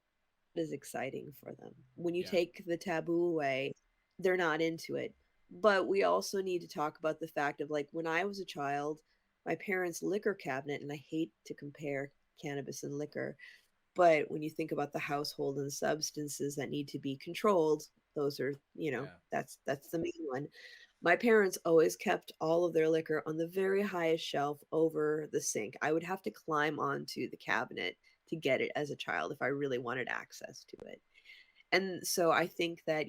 as exciting for them. When you Yeah. take the taboo away, they're not into it. But we also need to talk about the fact of, like, when I was a child, my parents' liquor cabinet, and I hate to compare cannabis and liquor, but when you think about the household and substances that need to be controlled, those are, Yeah. that's the main one. My parents always kept all of their liquor on the very highest shelf over the sink. I would have to climb onto the cabinet to get it as a child if I really wanted access to it. And so I think that,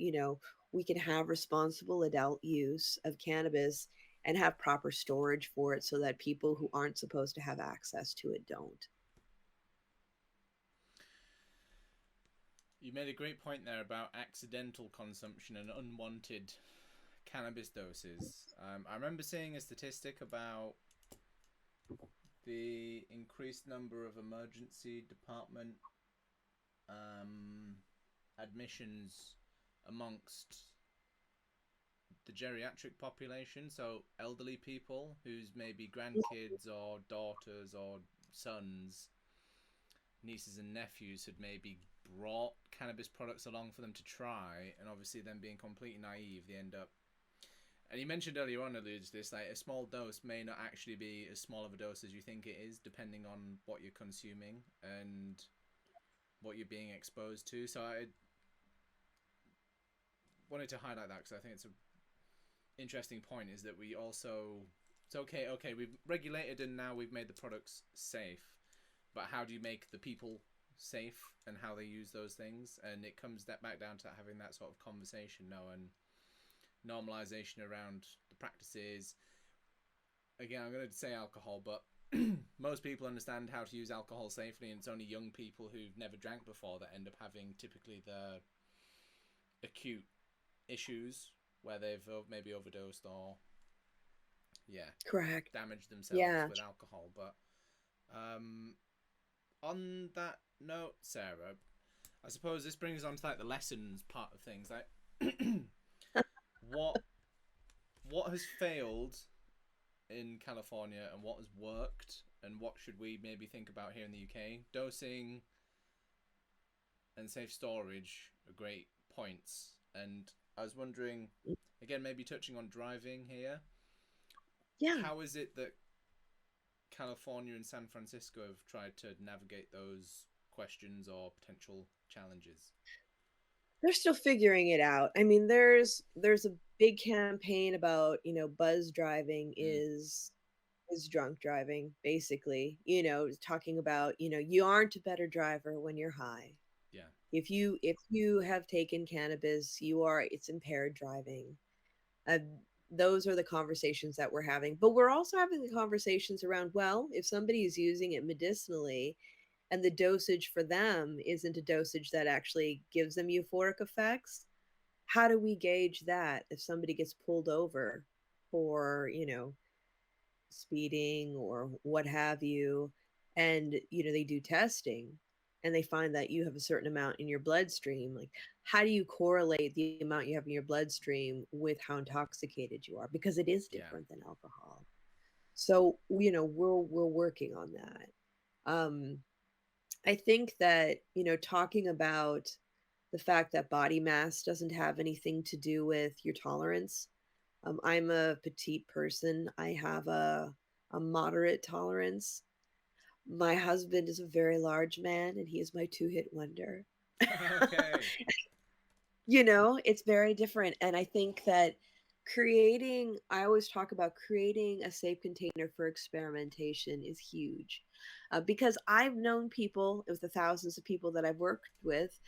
we can have responsible adult use of cannabis and have proper storage for it so that people who aren't supposed to have access to it don't. You made a great point there about accidental consumption and unwanted cannabis doses. I remember seeing a statistic about the increased number of emergency department admissions amongst the geriatric population, so elderly people whose maybe grandkids or daughters or sons, nieces and nephews had maybe brought cannabis products along for them to try, and obviously them being completely naive, they end up. And you mentioned earlier on, alludes this, like a small dose may not actually be as small of a dose as you think it is, depending on what you're consuming and what you're being exposed to. So I wanted to highlight that because I think it's an interesting point, is that we also, it's okay, we've regulated and now we've made the products safe, but how do you make the people safe and how they use those things? And it comes back down to having that sort of conversation now, and normalization around the practices. Again, I'm going to say alcohol, but most people understand how to use alcohol safely, and it's only young people who've never drank before that end up having typically the acute issues where they've maybe overdosed or Correct. damaged themselves Yeah. with alcohol. But on that note, Sarah, I suppose this brings on to like the lessons part of things. Like, what has failed in California and what has worked, and what should we maybe think about here in the UK? Dosing and safe storage are great points, and I was wondering, again, maybe touching on driving here. Yeah. How is it that California and San Francisco have tried to navigate those questions or potential challenges? They're still figuring it out. I mean, there's a big campaign about, buzz driving Mm, is drunk driving, basically. Talking about, you aren't a better driver when you're high. yeah, If you have taken cannabis, it's impaired driving. Uh, those are the conversations that we're having. But we're also having the conversations around, well, if somebody is using it medicinally and the dosage for them isn't a dosage that actually gives them euphoric effects, how do we gauge that if somebody gets pulled over for, speeding or what have you, and they do testing and they find that you have a certain amount in your bloodstream? Like, how do you correlate the amount you have in your bloodstream with how intoxicated you are, because it is yeah, different than alcohol? So we're working on that. I think that, talking about the fact that body mass doesn't have anything to do with your tolerance. I'm a petite person. I have a moderate tolerance. My husband is a very large man, and he is my two-hit wonder. okay, It's very different. And I think that I always talk about creating a safe container for experimentation is huge. Because I've known people, with the thousands of people that I've worked with,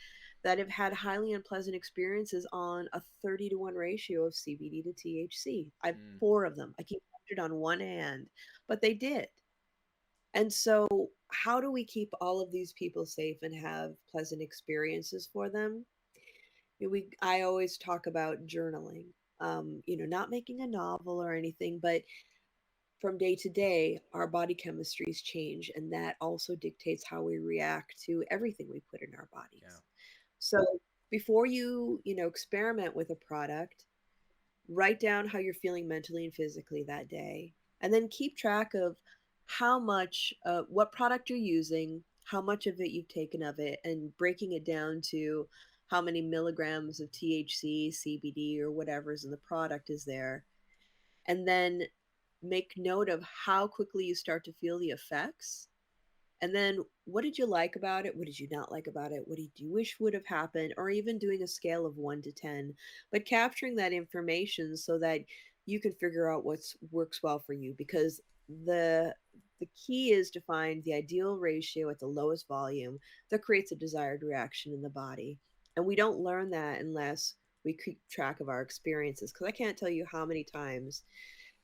that have had highly unpleasant experiences on a 30-to-1 ratio of CBD to THC. I've mm, four of them. I keep it on one hand, but they did. And so, how do we keep all of these people safe and have pleasant experiences for them? I always talk about journaling. Not making a novel or anything, but from day to day, our body chemistries change, and that also dictates how we react to everything we put in our yeah, bodies. So before experiment with a product, write down how you're feeling mentally and physically that day, and then keep track of how much, what product you're using, how much of it you've taken of it, and breaking it down to how many milligrams of THC, CBD, or whatever's in the product is there. And then make note of how quickly you start to feel the effects. And then, what did you like about it? What did you not like about it? What did you wish would have happened? Or even doing a scale of 1 to 10, but capturing that information so that you can figure out what works well for you. Because the key is to find the ideal ratio at the lowest volume that creates a desired reaction in the body. And we don't learn that unless we keep track of our experiences. Because I can't tell you how many times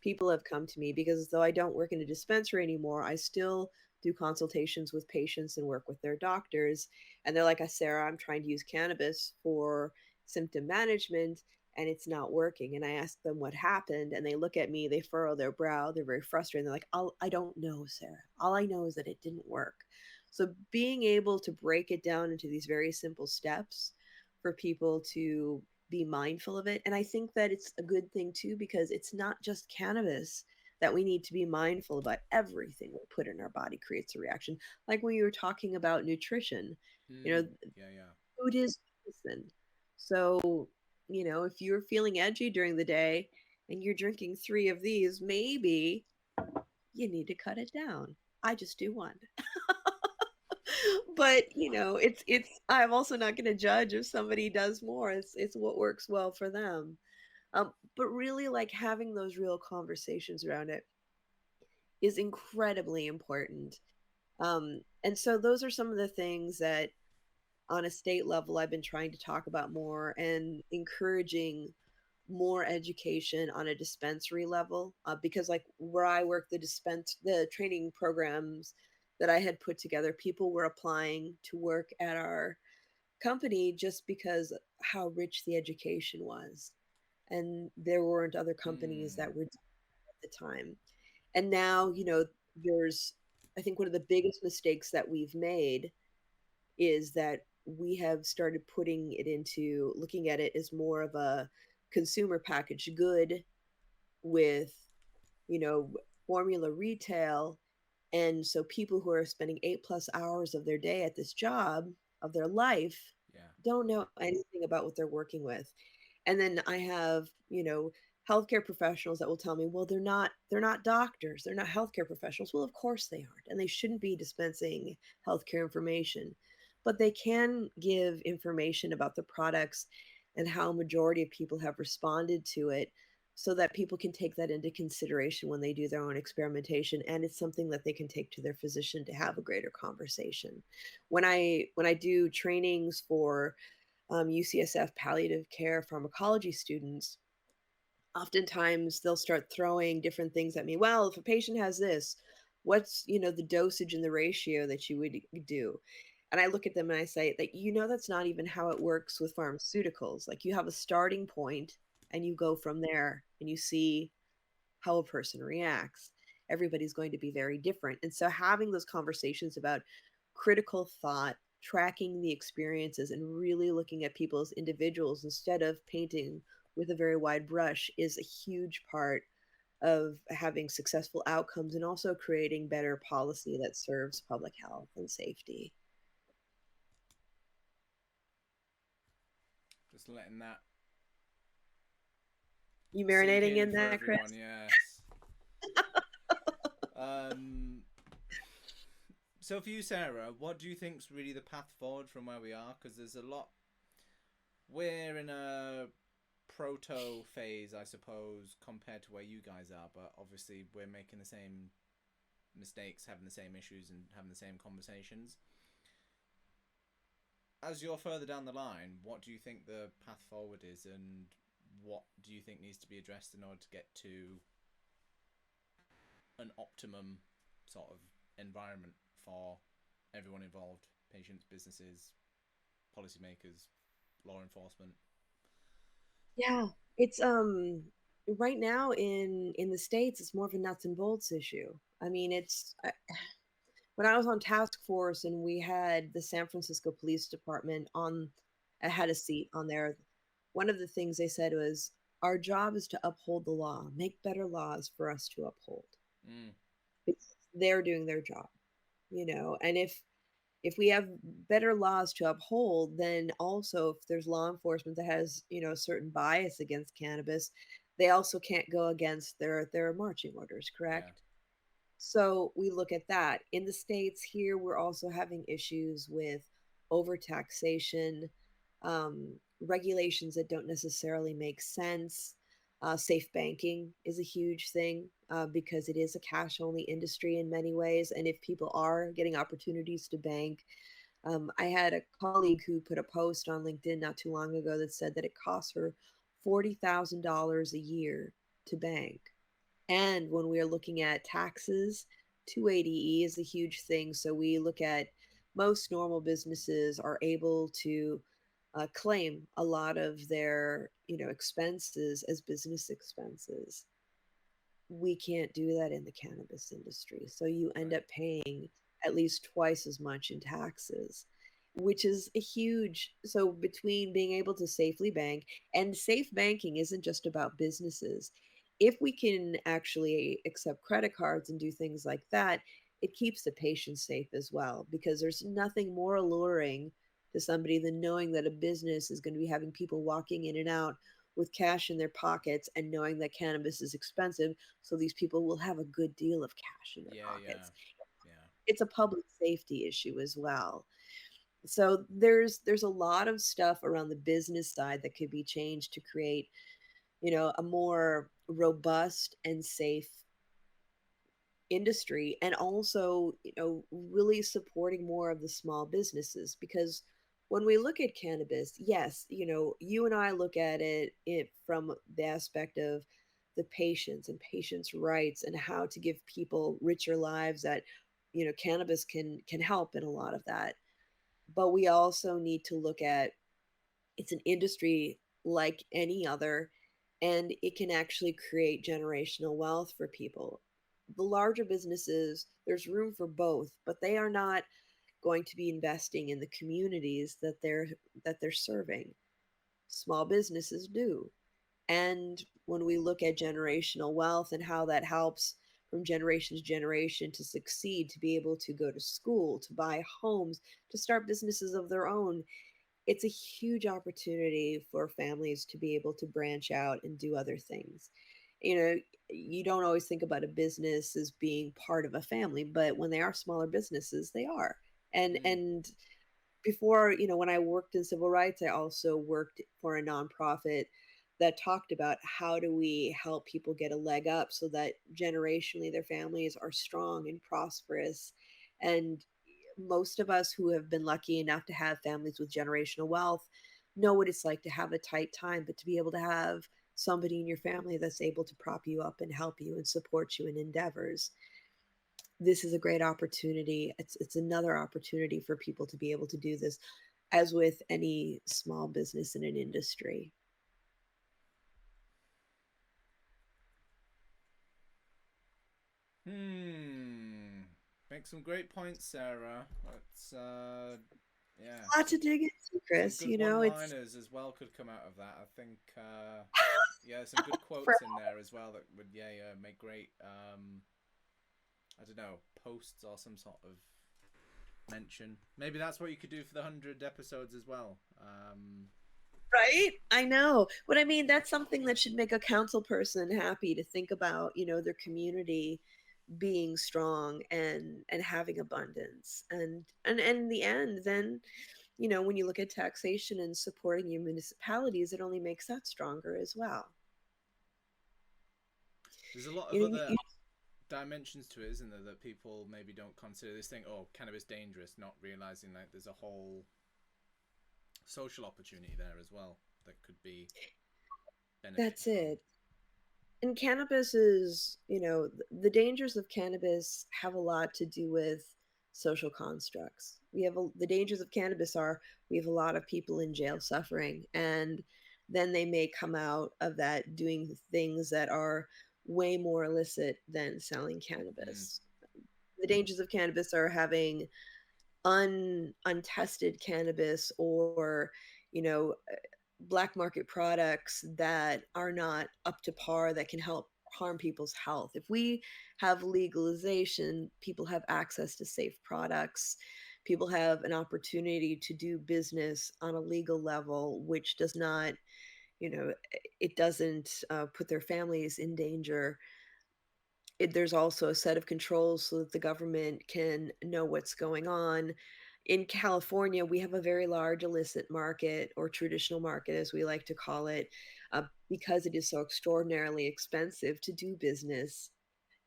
people have come to me, because though I don't work in a dispensary anymore, I still do consultations with patients and work with their doctors. And they're like, Sarah, I'm trying to use cannabis for symptom management and it's not working. And I ask them what happened, and they look at me, they furrow their brow, they're very frustrated. They're like, I don't know, Sarah. All I know is that it didn't work. So being able to break it down into these very simple steps for people to be mindful of it. And I think that it's a good thing too, because it's not just cannabis that we need to be mindful about. Everything we put in our body creates a reaction. Like when you were talking about nutrition, mm, yeah, yeah, food is medicine. So, if you're feeling edgy during the day and you're drinking 3 of these, maybe you need to cut it down. I just do one. But it's I'm also not going to judge if somebody does more. It's what works well for them. But really, like, having those real conversations around it is incredibly important. And so those are some of the things that on a state level I've been trying to talk about more and encouraging more education on a dispensary level, because like where I work, the training programs that I had put together, people were applying to work at our company just because how rich the education was, and there weren't other companies Mm. that were at the time. And now, there's, I think one of the biggest mistakes that we've made is that we have started putting it into looking at it as more of a consumer packaged good with, you know, formula retail. And so people who are spending 8+ hours of their day at this job of their life Yeah. don't know anything about what they're working with. And then I have, healthcare professionals that will tell me, well, they're not doctors, they're not healthcare professionals. Well, of course they aren't, and they shouldn't be dispensing healthcare information, but they can give information about the products and how majority of people have responded to it, so that people can take that into consideration when they do their own experimentation, and it's something that they can take to their physician to have a greater conversation. When I do trainings for UCSF palliative care pharmacology students, oftentimes they'll start throwing different things at me. Well, if a patient has this, what's, the dosage and the ratio that you would do? And I look at them and I say that, that's not even how it works with pharmaceuticals. Like, you have a starting point and you go from there and you see how a person reacts. Everybody's going to be very different. And so having those conversations about critical thought, tracking the experiences, and really looking at people as individuals instead of painting with a very wide brush is a huge part of having successful outcomes and also creating better policy that serves public health and safety. Just letting that You sink marinating in in for that, Chris? everyone. Yes. Um. So for you, Sarah, what do you think's really the path forward from where we are? Because there's a lot. We're in a proto phase, I suppose, compared to where you guys are. But obviously, we're making the same mistakes, having the same issues, and having the same conversations. As you're further down the line, what do you think the path forward is, and what do you think needs to be addressed in order to get to an optimum sort of environment for everyone involved: patients, businesses, policymakers, law enforcement? Yeah, it's right now in the States, it's more of a nuts and bolts issue. I mean, when I was on task force and we had the San Francisco Police Department on, I had a seat on there. One of the things they said was, our job is to uphold the law, make better laws for us to uphold. Mm. Because they're doing their job, and if we have better laws to uphold, then also if there's law enforcement that has, a certain bias against cannabis, they also can't go against their marching orders, Yeah. correct? So we look at that. In the States here, we're also having issues with overtaxation, regulations that don't necessarily make sense. Safe banking is a huge thing, because it is a cash only industry in many ways. And if people are getting opportunities to bank, I had a colleague who put a post on LinkedIn not too long ago that said that it costs her $40,000 a year to bank. And when we are looking at taxes, 280E is a huge thing. So we look at, most normal businesses are able to claim a lot of their, expenses as business expenses. We can't do that in the cannabis industry. So you end Right. up paying at least twice as much in taxes, which is a huge. So between being able to safely bank, and safe banking isn't just about businesses. If we can actually accept credit cards and do things like that, it keeps the patient safe as well, because there's nothing more alluring to somebody than knowing that a business is going to be having people walking in and out with cash in their pockets and knowing that cannabis is expensive, so these people will have a good deal of cash in their Yeah. Yeah. pockets. Yeah. It's a public safety issue as well. So there's a lot of stuff around the business side that could be changed to create, a more robust and safe industry, and also, really supporting more of the small businesses, because when we look at cannabis, yes, you and I look at it from the aspect of the patients and patients' rights and how to give people richer lives that, cannabis can help in a lot of that. But we also need to look at it's an industry like any other, and it can actually create generational wealth for people. The larger businesses, there's room for both, but they are not going to be investing in the communities that they're serving. Small businesses do. And when we look at generational wealth and how that helps from generation to generation to succeed, to be able to go to school, to buy homes, to start businesses of their own, it's a huge opportunity for families to be able to branch out and do other things. You know, you don't always think about a business as being part of a family, but when they are smaller businesses, they are. Mm. And before, when I worked in civil rights, I also worked for a nonprofit that talked about how do we help people get a leg up so that generationally their families are strong and prosperous. And most of us who have been lucky enough to have families with generational wealth know what it's like to have a tight time, but to be able to have somebody in your family that's able to prop you up and help you and support you in endeavors. This is a great opportunity. It's another opportunity for people to be able to do this, as with any small business in an industry. Make some great points, Sarah. That's yeah. A lot to dig into, Some Chris. good It's one-liners as well could come out of that. I think yeah, some good for quotes in there as well that would make great I don't know, posts or some sort of mention. Maybe that's what you could do for the 100 episodes as well. right. I know. But I mean, that's something that should make a council person happy to think about, their community being strong and having abundance. And in the end, then, when you look at taxation and supporting your municipalities, it only makes that stronger as well. There's a lot of You know, other dimensions to it, isn't there, that people maybe don't consider. This thing, oh, cannabis dangerous, not realizing that there's a whole social opportunity there as well that could be benefited that's from. it. And cannabis is, the dangers of cannabis have a lot to do with social constructs. The dangers of cannabis are we have a lot of people in jail suffering, and then they may come out of that doing things that are way more illicit than selling Mm. cannabis. The dangers of cannabis are having untested cannabis, or you know black market products that are not up to par, that can help harm people's health. If we have legalization, people have access to safe products, people have an opportunity to do business on a legal level, which does not, it doesn't put their families in danger. There's also a set of controls so that the government can know what's going on. In California, we have a very large illicit market, or traditional market, as we like to call it, because it is so extraordinarily expensive to do business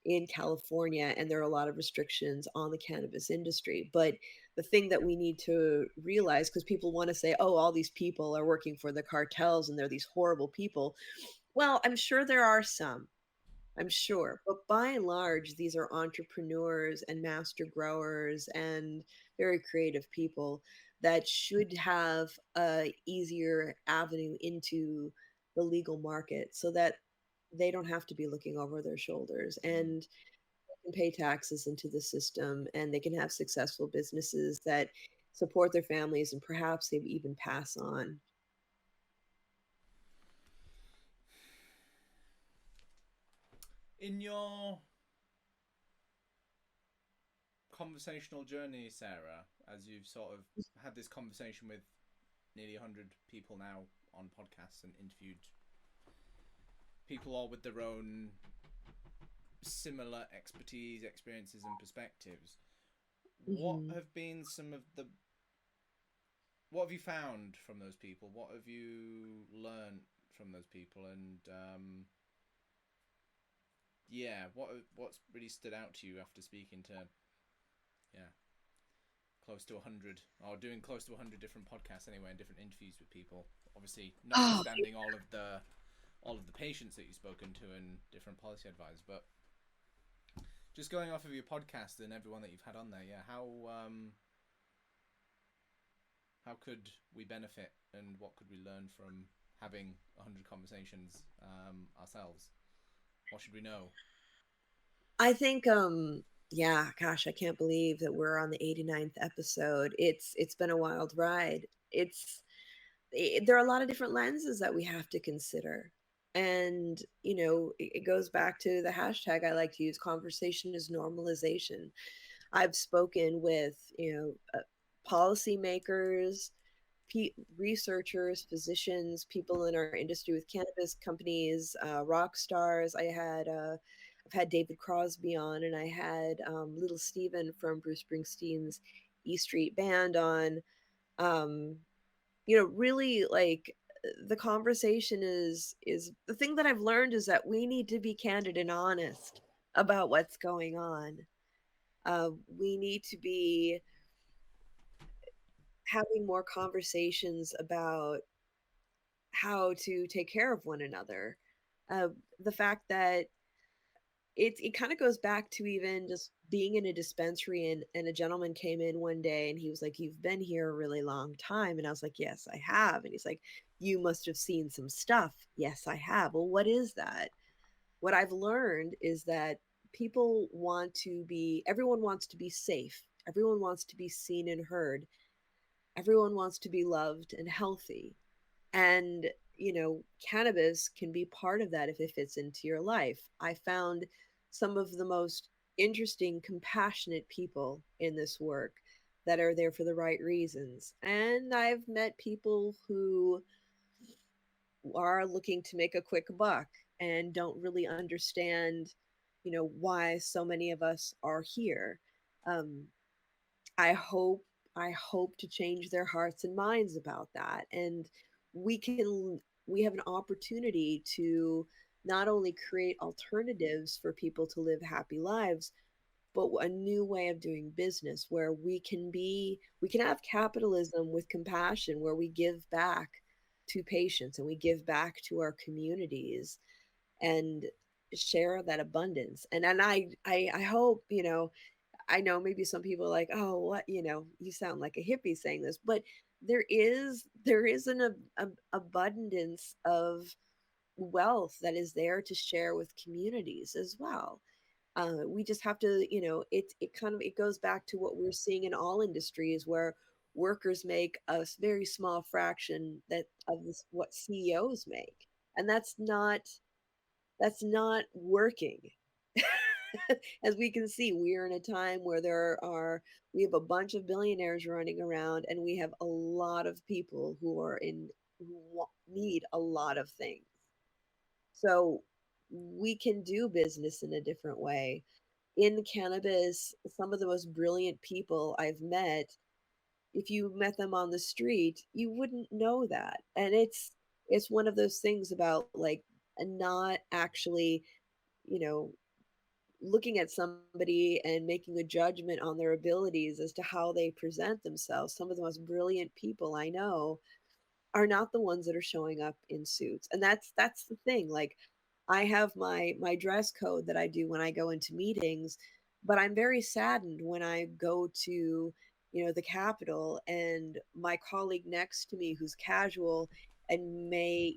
in California, and there are a lot of restrictions on the cannabis industry. But the thing that we need to realize, because people want to say, oh, all these people are working for the cartels and they're these horrible people. Well, I'm sure there are some. I'm sure. But by and large, these are entrepreneurs and master growers and very creative people that should have a easier avenue into the legal market, so that they don't have to be looking over their shoulders, Mm. and can pay taxes into the system, and they can have successful businesses that support their families, and perhaps they even pass on. In your conversational journey, Sarah, as you've sort of had this conversation with nearly 100 people now on podcasts and interviewed people all with their own similar expertise, experiences, and perspectives, what Hmm. have been some of the what have you found from those people? What have you learned from those people? And what's really stood out to you after speaking to yeah close to 100, or doing close to 100 different podcasts anyway, and different interviews with people. Obviously, Oh, notwithstanding all of the patients that you've spoken to and different policy advisors, but just going off of your podcast and everyone that you've had on there, yeah, how could we benefit, and what could we learn from having 100 conversations ourselves? What should we know? I think yeah, gosh, I can't believe that we're on the 89th episode. It's been a wild ride. There are a lot of different lenses that we have to consider. And, it goes back to the hashtag I like to use: conversation is normalization. I've spoken with, policymakers, researchers, physicians, people in our industry with cannabis companies, rock stars. I've had David Crosby on, and I had Little Steven from Bruce Springsteen's E Street Band on. Um, really, like, the conversation is the thing that I've learned is that we need to be candid and honest about what's going on. We need to be having more conversations about how to take care of one another. Uh, the fact that it kind of goes back to even just being in a dispensary, and a gentleman came in one day and he was like, "You've been here a really long time." And I was like, "Yes, I have." And he's like, "You must have seen some stuff." "Yes, I have." "Well, what is that?" What I've learned is that everyone wants to be safe. Everyone wants to be seen and heard. Everyone wants to be loved and healthy. And, cannabis can be part of that if it fits into your life. I found some of the most interesting, compassionate people in this work that are there for the right reasons. And I've met people who are looking to make a quick buck and don't really understand, why so many of us are here. Um, I hope I hope to change their hearts and minds about that. And we have an opportunity to not only create alternatives for people to live happy lives, but a new way of doing business where we can have capitalism with compassion, where we give back to patients and we give back to our communities and share that abundance. And I hope, I know maybe some people are like, "Oh, what, you sound like a hippie saying this," but there is an abundance of wealth that is there to share with communities as well. We just have to, it goes back to what we're seeing in all industries, where workers make a very small fraction what CEOs make, and that's not working. As we can see, we are in a time where we have a bunch of billionaires running around, and we have a lot of people who need a lot of things. So we can do business in a different way. In cannabis, some of the most brilliant people I've met, if you met them on the street, you wouldn't know that. And it's one of those things about, like, not actually, you know, looking at somebody and making a judgment on their abilities as to how they present themselves. Some of the most brilliant people I know are not the ones that are showing up in suits. And that's the thing. Like, I have my dress code that I do when I go into meetings, but I'm very saddened when I go to, the Capitol, and my colleague next to me who's casual and may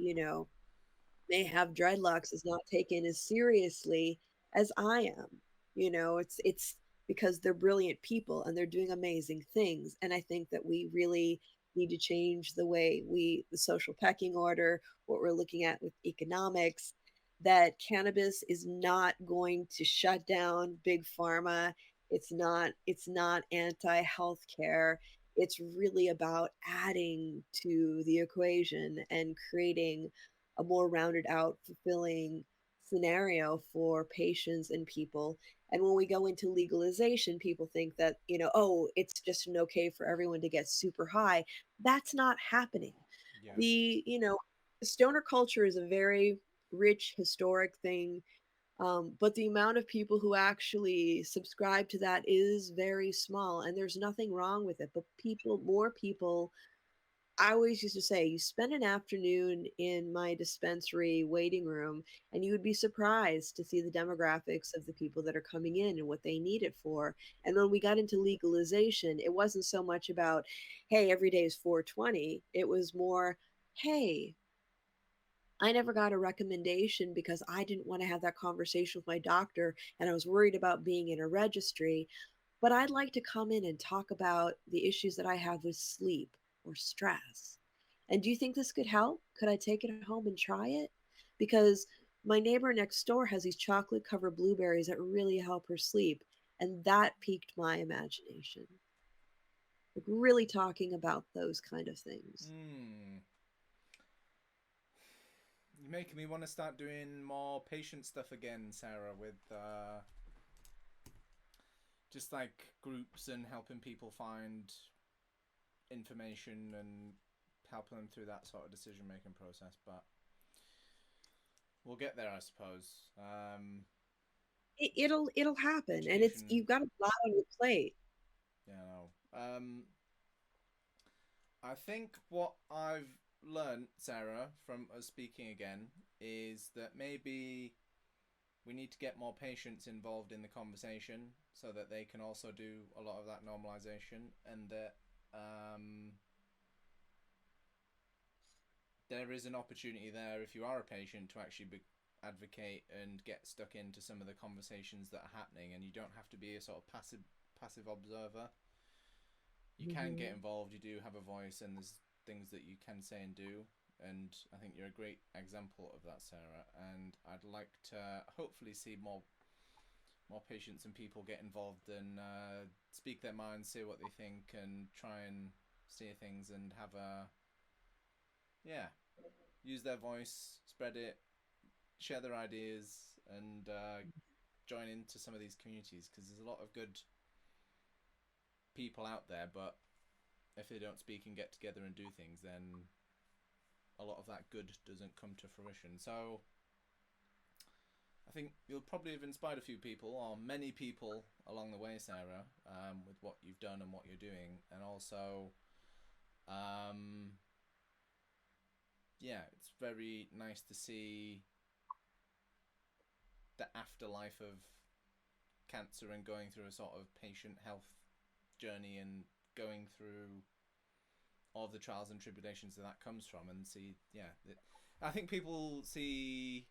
have dreadlocks is not taken as seriously as I am. It's because they're brilliant people and they're doing amazing things. And I think that we really need to change the social pecking order, what we're looking at with economics, that cannabis is not going to shut down big pharma. It's not anti-health care. It's really about adding to the equation and creating a more rounded out, fulfilling scenario for patients and people. And when we go into legalization, people think that, oh, it's just an okay for everyone to get super high. That's not happening. Yeah. The, stoner culture is a very rich, historic thing. But the amount of people who actually subscribe to that is very small, and there's nothing wrong with it. But more people, I always used to say, you spend an afternoon in my dispensary waiting room, and you would be surprised to see the demographics of the people that are coming in and what they need it for. And when we got into legalization, it wasn't so much about, hey, every day is 420. It was more, hey, I never got a recommendation because I didn't want to have that conversation with my doctor and I was worried about being in a registry. But I'd like to come in and talk about the issues that I have with sleep or stress. And do you think this could help? Could I take it home and try it? Because my neighbor next door has these chocolate covered blueberries that really help her sleep. And that piqued my imagination. Like, really talking about those kind of things. You're making me want to start doing more patient stuff again, Sarah, with just like groups and helping people find information and helping them through that sort of decision making process. But we'll get there, I suppose. It'll happen, and Education. you've got a lot on your plate. Yeah, no. I think what I've learned, Sarah, from us speaking again, is that maybe we need to get more patients involved in the conversation so that they can also do a lot of that normalization, and that there is an opportunity there if you are a patient to actually advocate and get stuck into some of the conversations that are happening, and you don't have to be a sort of passive observer. You can get involved, you do have a voice, and there's things that you can say and do, and I think you're a great example of that, Sarah, and I'd like to hopefully see more patients and people get involved and speak their minds, say what they think, and try and say things and have use their voice, spread it, share their ideas, and join into some of these communities, because there's a lot of good people out there, but if they don't speak and get together and do things, then a lot of that good doesn't come to fruition. So I think you'll probably have inspired a few people, or many people, along the way, Sarah, with what you've done and what you're doing. And also it's very nice to see the afterlife of cancer and going through a sort of patient health journey and going through all of the trials and tribulations that comes from, and see, I think people see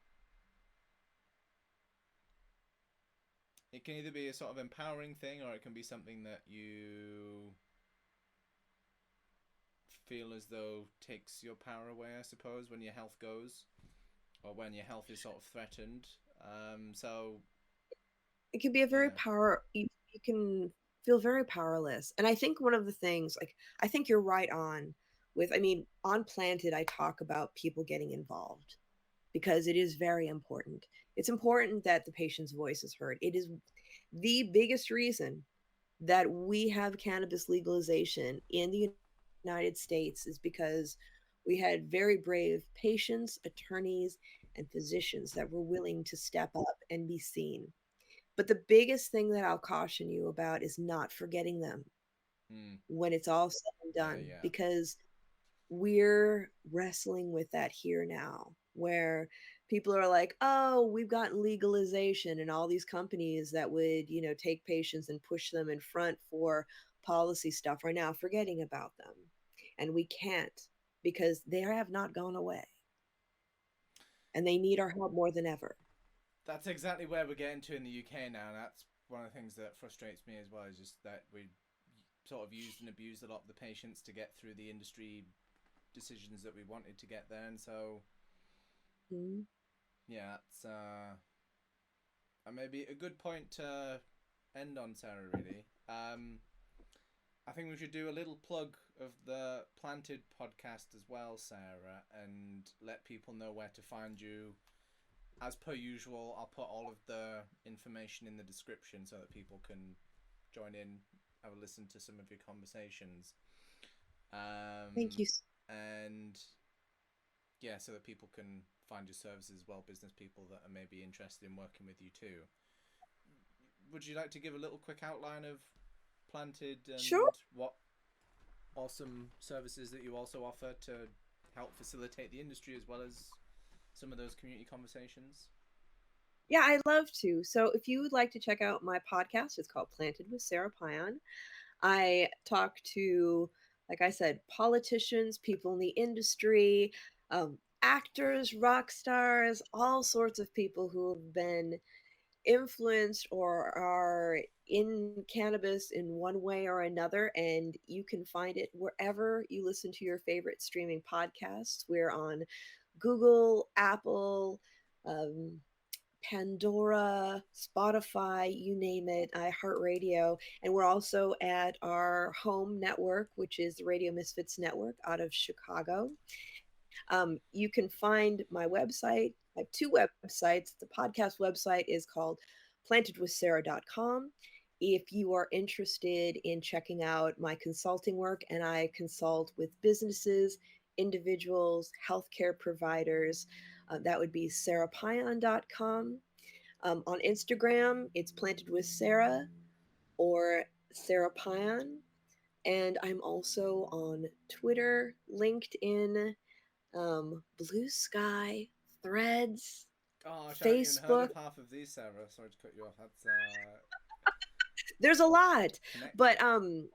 it can either be a sort of empowering thing, or it can be something that you feel as though takes your power away, I suppose, when your health goes, or when your health is sort of threatened. So it can be a very you can feel very powerless. And I think one of the things, like, I think you're right on with, I mean, on Planted, I talk about people getting involved because it is very important. It's important that the patient's voice is heard. It is the biggest reason that we have cannabis legalization in the United States, is because we had very brave patients, attorneys, and physicians that were willing to step up and be seen. But the biggest thing that I'll caution you about is not forgetting them when it's all said and done, because we're wrestling with that here now, where people are like, oh, we've gotten legalization, and all these companies that would, take patients and push them in front for policy stuff are now forgetting about them. And we can't, because they have not gone away. And they need our help more than ever. That's exactly where we're getting to in the UK now. And that's one of the things that frustrates me as well, is just that we sort of used and abused a lot of the patients to get through the industry decisions that we wanted to get there. And so it's maybe a good point to end on, Sarah, really. I think we should do a little plug of the Planted podcast as well, Sarah, and let people know where to find you. As per usual, I'll put all of the information in the description so that people can join in, have a listen to some of your conversations. Thank you. And yeah, so that people can find your services as well, business people that are maybe interested in working with you too. Would you like to give a little quick outline of Planted and Sure. what awesome services that you also offer to help facilitate the industry as well as some of those community conversations? Yeah, I'd love to. So if you would like to check out my podcast, it's called Planted with Sara Payan. I talk to, like I said, politicians, people in the industry, actors, rock stars, all sorts of people who have been influenced or are in cannabis in one way or another. And you can find it wherever you listen to your favorite streaming podcasts. We're on Google, Apple, um, Pandora, Spotify, you name it, iHeartRadio. And we're also at our home network, which is the Radio Misfits Network out of Chicago. You can find my website. I have two websites. The podcast website is called plantedwithsara.com. If you are interested in checking out my consulting work, and I consult with businesses, individuals, healthcare providers, that would be sarapayan.com. On Instagram, it's Planted with Sara or Sara Payan. And I'm also on Twitter, LinkedIn, Blue Sky, Threads, Gosh, I haven't even heard Facebook. of half of these, Sarah. Sorry to cut you off. That's There's a lot, but connected.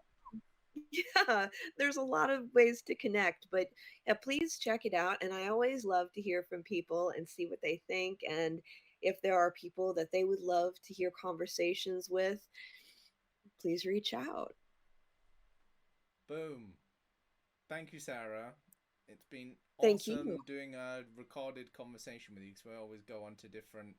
yeah, there's a lot of ways to connect. But yeah, please check it out. And I always love to hear from people and see what they think. And if there are people that they would love to hear conversations with, please reach out. Boom. Thank you, Sarah. It's been Thank you. awesome doing a recorded conversation with you because we always go on to different.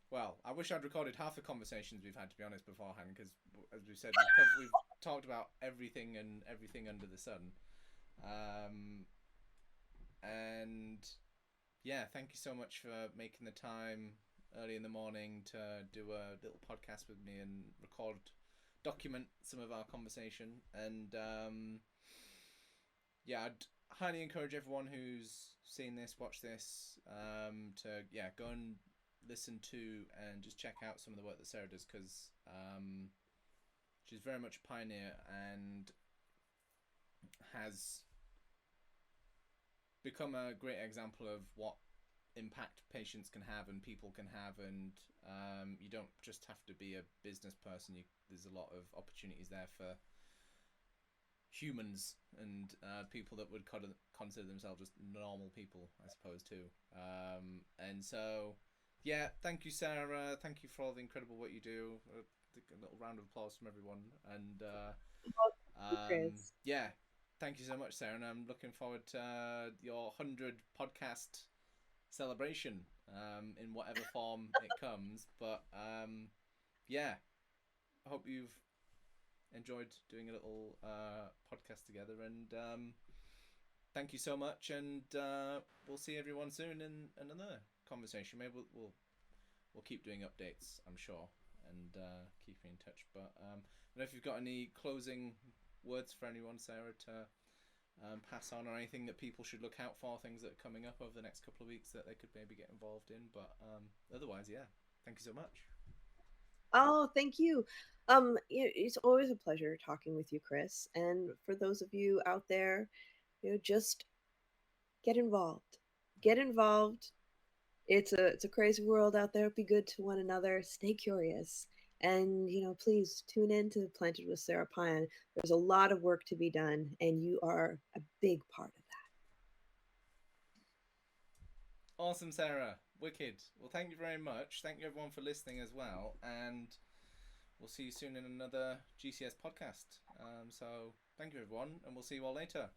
Well, I wish I'd recorded half the conversations we've had, to be honest, beforehand, because as we said, we've talked about everything and everything under the sun. And yeah, thank you so much for making the time early in the morning to do a little podcast with me and document some of our conversation. And yeah, I'd highly encourage everyone who's seen this, watch this, to go and listen to and just check out some of the work that Sarah does, because she's very much a pioneer and has become a great example of what impact patients can have and people can have, and you don't just have to be a business person. There's a lot of opportunities there for humans and people that would consider themselves just normal people, I suppose, too. And so, yeah, thank you, Sarah. Thank you for all the incredible work you do. A little round of applause from everyone. And Chris. yeah, thank you so much, Sarah. And I'm looking forward to your 100 podcast celebration in whatever form it comes. But yeah, I hope you've enjoyed doing a little podcast together, and thank you so much, and we'll see everyone soon in another conversation. Maybe we'll keep doing updates, I'm sure, and keep in touch. But I don't know if you've got any closing words for anyone, Sarah, to pass on, or anything that people should look out for, things that are coming up over the next couple of weeks that they could maybe get involved in. But otherwise, yeah, thank you so much. Oh, thank you. It's always a pleasure talking with you, Chris. And for those of you out there, just get involved. Get involved. It's a crazy world out there. Be good to one another. Stay curious. And please tune in to Planted with Sara Payan. There's a lot of work to be done, and you are a big part of that. Awesome, Sarah. Wicked. Well, thank you very much. Thank you, everyone, for listening as well. And we'll see you soon in another GCS podcast. So thank you, everyone, and we'll see you all later.